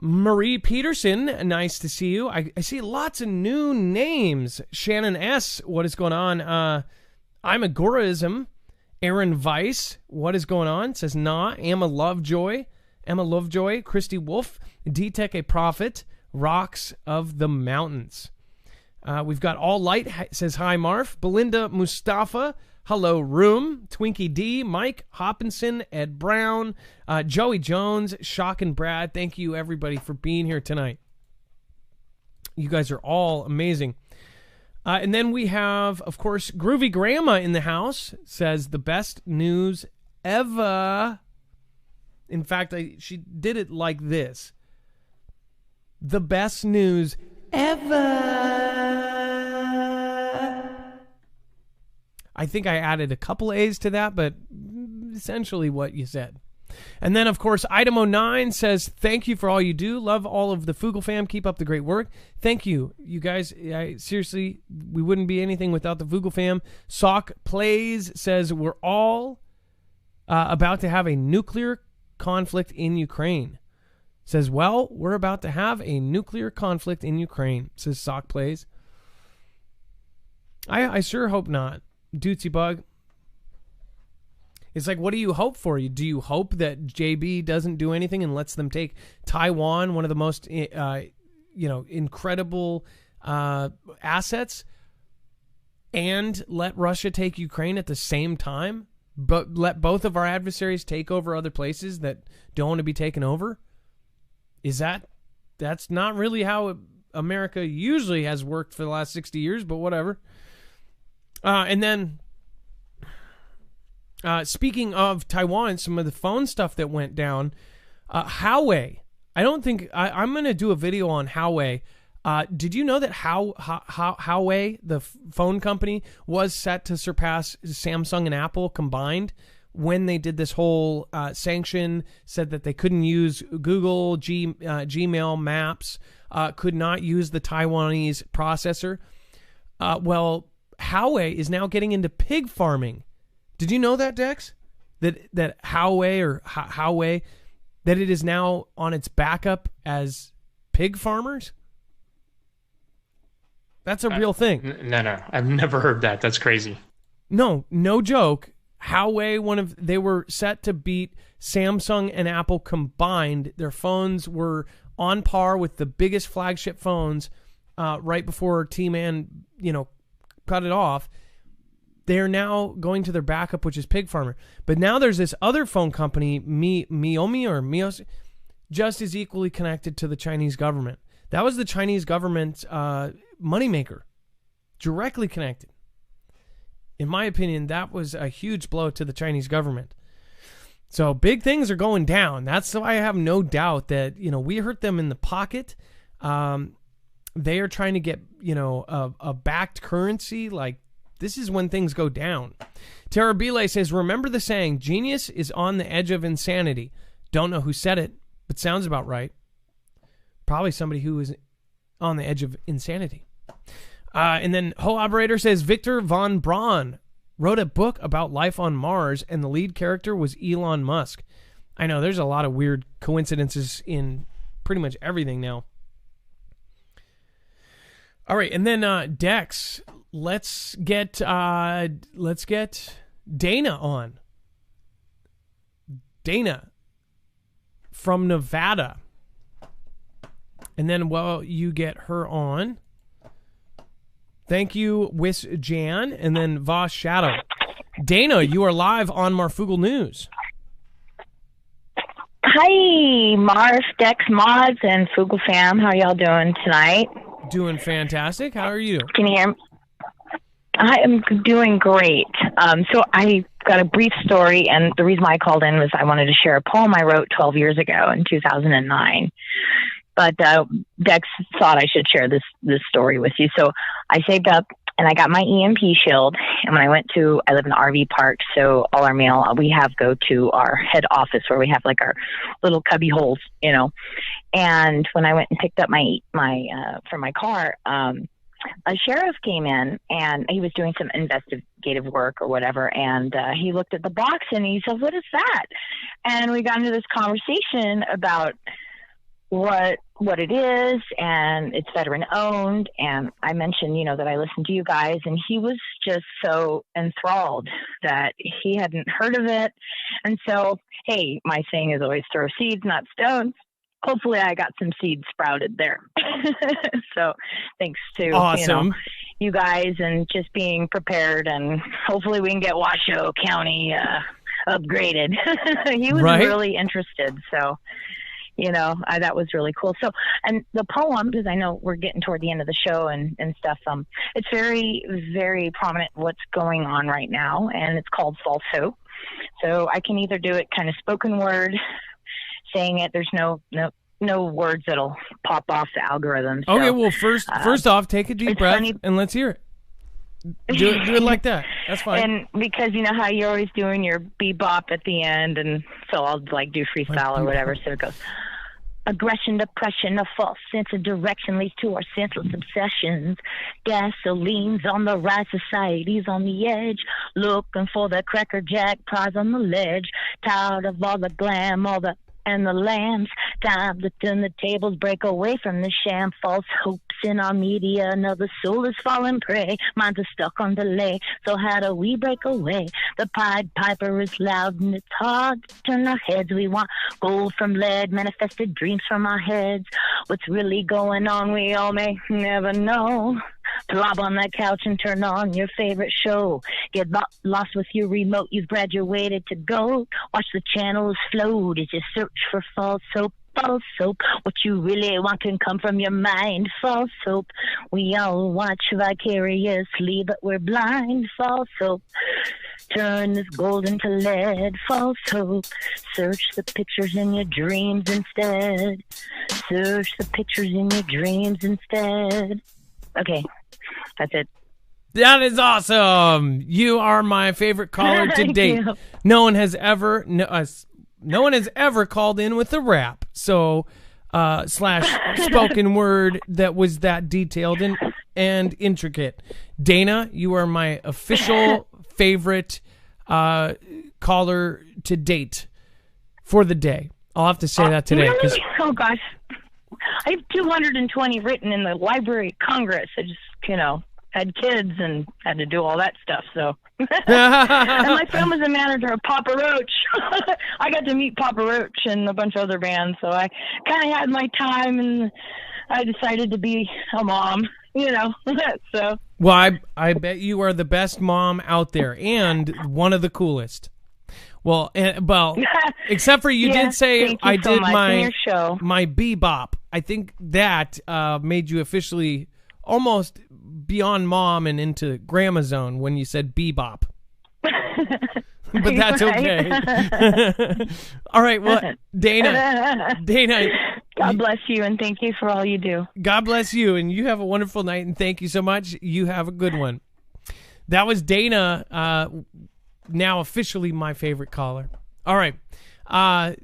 Speaker 1: Marie Peterson, nice to see you. I see lots of new names. Shannon S., what is going on? I'm Agorism. Aaron Weiss, what is going on? Says, nah. Emma Lovejoy. Christy Wolf. D-Tech a Prophet. Rocks of the Mountains. We've got All Light, says, hi, Marf. Belinda Mustafa. Hello, Room. Twinkie D, Mike Hopkinson, Ed Brown, Joey Jones, Shock and Brad. Thank you, everybody, for being here tonight. You guys are all amazing. And then we have, of course, Groovy Grandma in the house. Says, the best news ever. In fact, she did it like this. The best news ever. I think I added a couple A's to that, but essentially what you said. And then, of course, Item 09 says, thank you for all you do. Love all of the Fugle fam. Keep up the great work. Thank you. You guys, seriously, we wouldn't be anything without the Fugle fam. Sock Plays says, we're all about to have a nuclear conflict in Ukraine. Says, well, we're about to have a nuclear conflict in Ukraine, says Sock Plays. I sure hope not. Dootsy Bug. It's like, what do you hope for? Do you hope that JB doesn't do anything and lets them take Taiwan, one of the most, incredible assets, and let Russia take Ukraine at the same time, but let both of our adversaries take over other places that don't want to be taken over? That's not really how America usually has worked for the last 60 years, but whatever. And then, speaking of Taiwan, some of the phone stuff that went down, Huawei. I'm going to do a video on Huawei. Did you know that Huawei, the phone company, was set to surpass Samsung and Apple combined when they did this whole sanction, said that they couldn't use Google, Gmail, Maps, could not use the Taiwanese processor? Well, Huawei is now getting into pig farming. Did you know that, Dex? That Huawei, that it is now on its backup as pig farmers? That's a real thing.
Speaker 2: No. I've never heard that. That's crazy.
Speaker 1: No joke. Huawei, they were set to beat Samsung and Apple combined. Their phones were on par with the biggest flagship phones right before T-Man, cut it off. They're now going to their backup, which is Pig Farmer. But now there's this other phone company, Mios, just as equally connected to the Chinese government. That was the Chinese government's moneymaker, directly connected. In my opinion, that was a huge blow to the Chinese government. So big things are going down. That's why I have no doubt that, we hurt them in the pocket. They are trying to get, a backed currency. Like, this is when things go down. Tara Belay says, remember the saying, genius is on the edge of insanity. Don't know who said it, but sounds about right. Probably somebody who is on the edge of insanity. And then Ho Operator says, Victor von Braun wrote a book about life on Mars, and the lead character was Elon Musk. I know, there's a lot of weird coincidences in pretty much everything now. All right, and then Dex, let's get Dana on. Dana from Nevada. And then while you get her on, thank you, Wis Jan, and then Voss Shadow. Dana, you are live on Marfugle News.
Speaker 6: Hi, Marv, Dex, Mods, and Fugle fam. How y'all doing tonight?
Speaker 1: Doing fantastic. How are you?
Speaker 6: Can you hear me? I am doing great. So I got a brief story, and the reason why I called in was I wanted to share a poem I wrote 12 years ago in 2009. But Dex thought I should share this story with you. So I saved up, and I got my EMP shield. And when I live in an RV park, so all our mail we have go to our head office where we have like our little cubby holes, And when I went and picked up my for my car, a sheriff came in, and he was doing some investigative work or whatever. And he looked at the box, and he said, "What is that?" And we got into this conversation about what it is, and it's veteran owned. And I mentioned, that I listened to you guys, and he was just so enthralled that he hadn't heard of it. And so, hey, my saying is always throw seeds, not stones. Hopefully I got some seeds sprouted there. So thanks to
Speaker 1: Awesome.
Speaker 6: You guys, and just being prepared, and hopefully we can get Washoe County upgraded. He was
Speaker 1: Right.
Speaker 6: really interested. So that was really cool. So, and the poem, because I know we're getting toward the end of the show and stuff, it's very, very prominent what's going on right now, and it's called False Hope. So I can either do it kind of spoken word, saying it. There's no words that'll pop off the algorithm. So,
Speaker 1: Okay, well, first off, take a deep
Speaker 6: it's
Speaker 1: breath
Speaker 6: funny-
Speaker 1: and let's hear it. Do it like that. That's fine.
Speaker 6: And because you know how you're always doing your bebop at the end, and so I'll like do freestyle or whatever. So it goes: aggression, depression, a false sense of direction leads to our senseless obsessions. Gasoline's on the rise, society's on the edge, looking for the Cracker Jack prize on the ledge. Tired of all the glam, and the lambs. Time to turn the tables, break away from the sham. False hopes in our media, another soul is falling prey. Minds are stuck on delay, so how do we break away? The Pied Piper is loud and it's hard to turn our heads. We want gold from lead, manifested dreams from our heads. What's really going on, we all may never know. Plop on that couch and turn on your favorite show. Get lost with your remote, you've graduated to go. Watch the channels float as you search for false hope. False hope, what you really want can come from your mind. False hope, we all watch vicariously, but we're blind. False hope, turn this gold into lead. False hope, search the pictures in your dreams instead. Search the pictures in your dreams instead. Okay, that's it.
Speaker 1: That is awesome. You are my favorite caller to
Speaker 6: Thank
Speaker 1: date.
Speaker 6: you.
Speaker 1: No one has ever called in with a rap. So / spoken word that was that detailed and intricate. Dana, you are my official favorite caller to date for the day. I'll have to say that today. 'Cause
Speaker 6: Really? Oh gosh, I have 220 written in the Library of Congress. I just, had kids and had to do all that stuff. So, and my friend was a manager of Papa Roach. I got to meet Papa Roach and a bunch of other bands. So I kind of had my time, and I decided to be a mom. So.
Speaker 1: Well, I bet you are the best mom out there and one of the coolest. Well, except for you did say
Speaker 6: thank you
Speaker 1: I
Speaker 6: so
Speaker 1: did
Speaker 6: much. And your show.
Speaker 1: my bebop. I think that made you officially almost beyond mom and into grandma zone when you said bebop. But that's okay. All right, well, Dana,
Speaker 6: God bless you, and thank you for all you do.
Speaker 1: God bless you, and you have a wonderful night, and thank you so much. You have a good one. That was Dana, now officially my favorite caller. All right.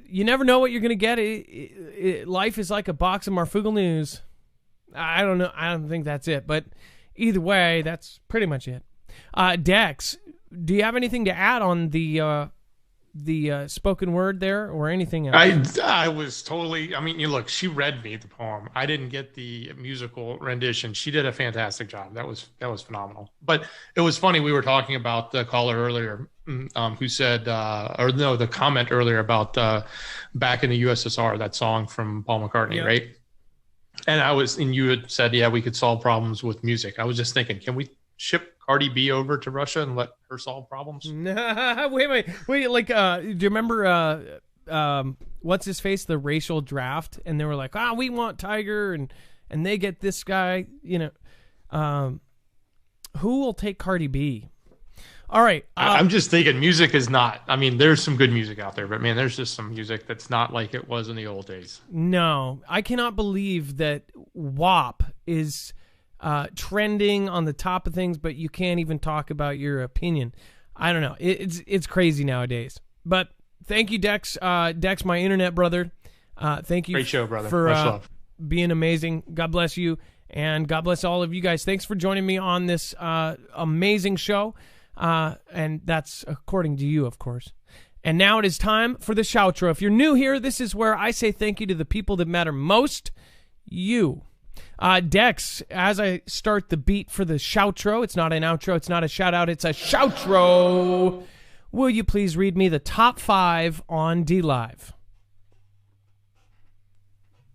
Speaker 1: You never know what you're going to get. Life is like a box of Marfugal News. I don't know. I don't think that's it, but either way, that's pretty much it. Dex, do you have anything to add on the spoken word there or anything else?
Speaker 2: I was totally, look, she read me the poem. I didn't get the musical rendition. She did a fantastic job. That was phenomenal. But it was funny. We were talking about the caller earlier who said, the comment earlier about Back in the USSR, that song from Paul McCartney, right? And you had said, yeah, we could solve problems with music. I was just thinking, can we ship Cardi B over to Russia and let her solve problems?
Speaker 1: Wait. Like, do you remember what's his face, the racial draft? And they were like, we want Tiger, and they get this guy. Who will take Cardi B? All right.
Speaker 2: I'm just thinking music is not, there's some good music out there, but man, there's just some music that's not like it was in the old days.
Speaker 1: No, I cannot believe that WAP is trending on the top of things, but you can't even talk about your opinion. I don't know. It's crazy nowadays. But thank you, Dex. Dex, my internet brother. Thank you.
Speaker 2: Great show, brother.
Speaker 1: For
Speaker 2: much love.
Speaker 1: Being amazing. God bless you, and God bless all of you guys. Thanks for joining me on this amazing show. And that's according to you, of course. And now it is time for the shoutro. If you're new here, this is where I say thank you to the people that matter most, you. Dex, as I start the beat for the shoutro, it's not an outro, it's not a shout-out, it's a shoutro. Will you please read me the top 5 on DLive?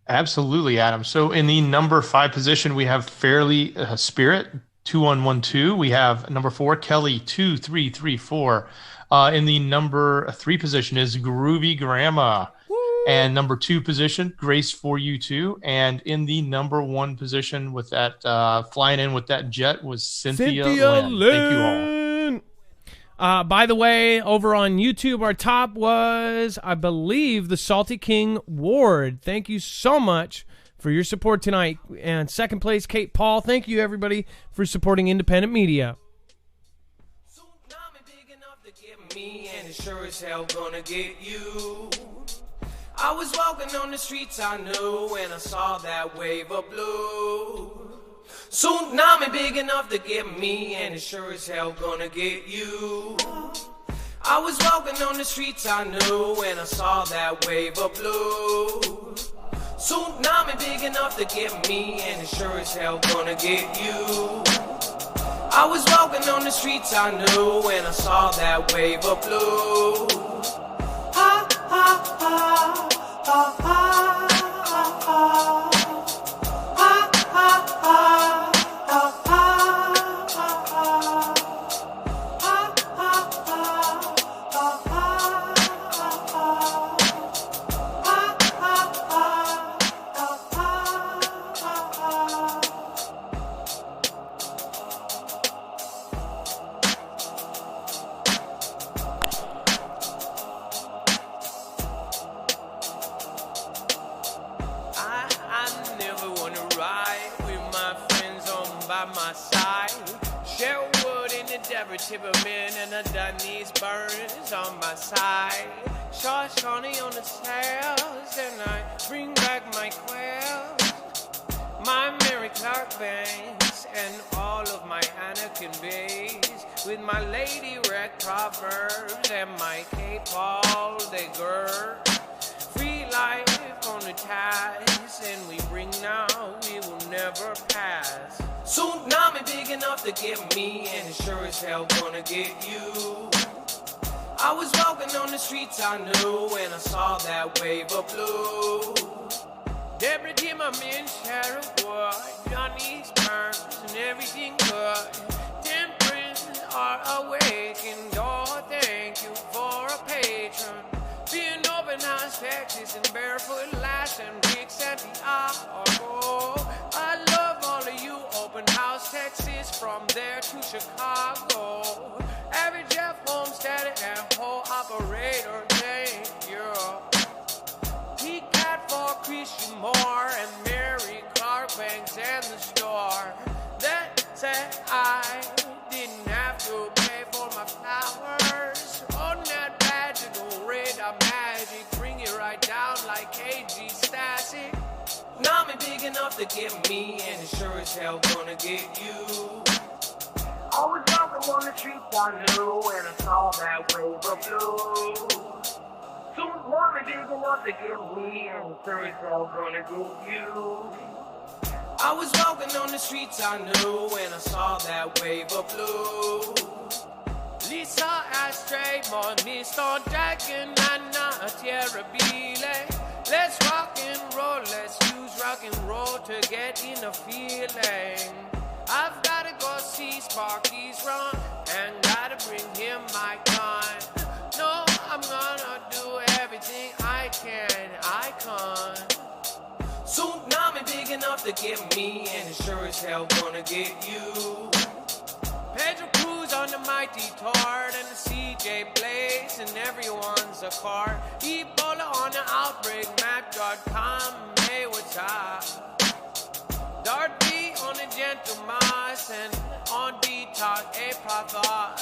Speaker 2: Absolutely, Adam. So in the number 5 position, we have Fairly Spirit, 2112. We have number 4, Kelly, 2334. In the number 3 position is Groovy Grandma. Woo! And number 2 position, Grace for You Too. And in the number 1 position with that flying in with that jet was Cynthia Lynn. Thank you all.
Speaker 1: By the way, over on YouTube, our top was, I believe, the Salty King Ward. Thank you so much for your support tonight. And second place, Kate Paul. Thank you, everybody, for supporting independent media. And it sure as hell gonna get you. I was walking on the streets I knew when I saw that wave of blue. Tsunami big enough to get me, and it sure as hell gonna get you. I was walking on the streets I knew when I saw that wave of blue. Tsunami big enough to get me, and it sure as hell gonna get you. I was walking on the streets I knew when I saw that wave of blue. Ha, ha, ha, ha, ha, ha, ha. Ha, ha, ha, ha, ha, ha, ha. Ha, ha, ha, ha, ha, ha, ha. Ha, ha, ha, ha, ha, ha. My side, Sherwood in the Deborah Timberman and the Denise Burns on my side. Shaw Shawnee on the stairs, and I bring back my quails, my Mary Clark bangs, and all of my Anakin bays, with my Lady Red Proverbs and my K. Paul de Gur. Free life on the ties, and we bring now, we will never pass. Tsunami big enough to get me, and it sure as hell gonna get you. I was walking on the streets I knew when I saw that wave of blue. Deborah Timmerman, Sherwood, Johnny's Burns, and everything good. 10 prisons are awakened. Oh, thank you for a patron. Being open house, Texas, and barefoot lash and Big Santiago. I love all of you, open house, Texas, from there to Chicago. Every Jeff Homestead and whole operator, thank you. He cat for Christian Moore and Mary Clark Banks and the store. That said I didn't have to pay for my flowers. On that magical radar magic, bring it right down like KG Stassi. Nami big enough to get me, and it sure as hell gonna get you. I was walking on the streets I knew when I saw that wave of blue. Tsunami big enough to get me, and it sure as hell gonna get you. I was walking on the streets I knew when I saw that wave of blue. Lisa Astray, Mr. Dragon, Anna Terribile. Let's rock and roll, let's use rock and roll to get in the feeling. I've gotta go see Sparky's run, and gotta bring him my gun. No, I'm gonna do everything I can, I can't. Tsunami big enough to get me, and it sure as hell gonna get you. Pedro Cruz on the Mighty Tart, and the CJ Blaze, and everyone's a car. Ebola on the outbreak map.com, hey, what's up? Dart B on the Gentle Moss, and on D-Talk, a Papa.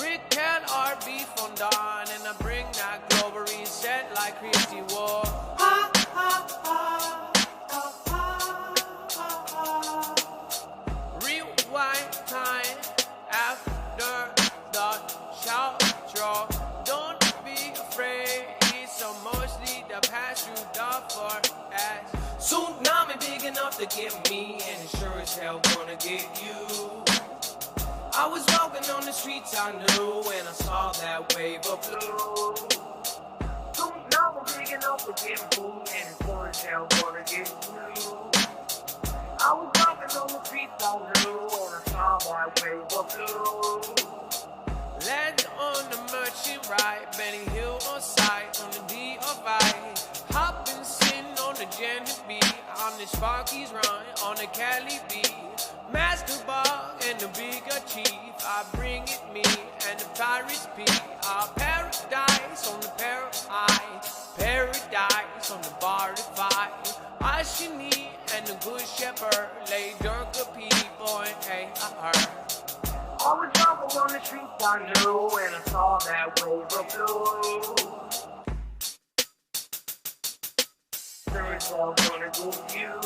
Speaker 1: Rick Kell, RB Fondon, and I bring that global reset like Christy Wood. Ha, ha, ha. Rewind time after the shout draw. Don't be
Speaker 7: as hell gonna get you. I was walking on the streets I knew when I saw that wave of blue. Soon now I'm big enough to get food and it's sure as hell gonna get you. I was walking on the streets I knew when I saw that wave of blue. Land on the merchant ride, Benny Hill on site, on the D.O.I. Hopping, sitting on the Janet B, on the Sparky's Run, on the Cali B. Master Bug and the bigger chief, I bring it me and the pirates be. Our paradise on the paradise on the bar to fight. Ashini and the good shepherd, lay Durka people and hey, I heard. I was walking on the streets I knew when I saw that wave of blue. Sure as hell gonna get you.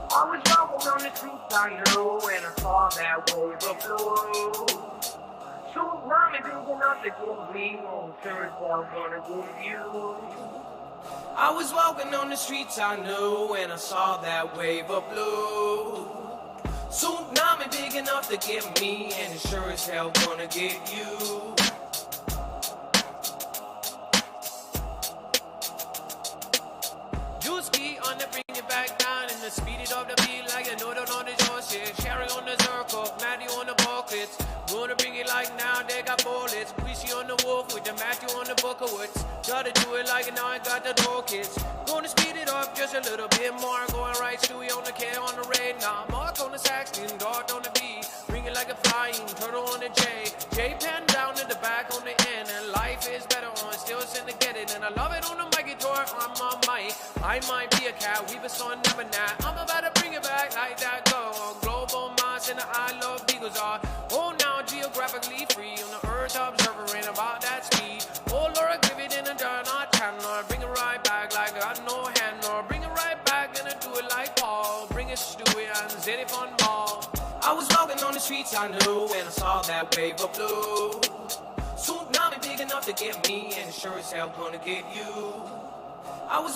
Speaker 7: I was walking on the streets I knew when I saw that wave of blue. So mommy big enough to get me, sure as hell gonna get you. I was walking on the streets I knew when I saw that wave of blue. Tsunami big enough to get me, and it sure as hell gonna get you. You ski on the bring it back down, and the speed it up the beat like you know don't know the shit. Sherry on the circle, Matthew on the buckets. Gonna bring it like now, they got bullets. Greasy on the wolf with the Matthew on the Buckowitz. Try to do it like now I got the door kids. Gonna speed it up just a little bit more. Going right, Stewie on the K on the raid. Now Mark on the Saxton, Dart on the B. Bring it like a flying turtle on the J. J pen down in the back on the end. And life is better on still send to get it. And I love it on the mic tour on my mic. I might be a cat, we been so never not. I'm about to bring it back like that go. On global minds and the I love Beagles are. Oh now geographically free on the earth observer and about that speed. Oh Laura give it in a dirt not channel. Bring it right back like I got no hand. Or bring it right back and I do it like Paul. Bring it Stewie and Zeddy Fun Ball. I was walking on the streets I knew when I saw that wave of blue. Tsunami big enough to get me and sure as hell gonna get you. I was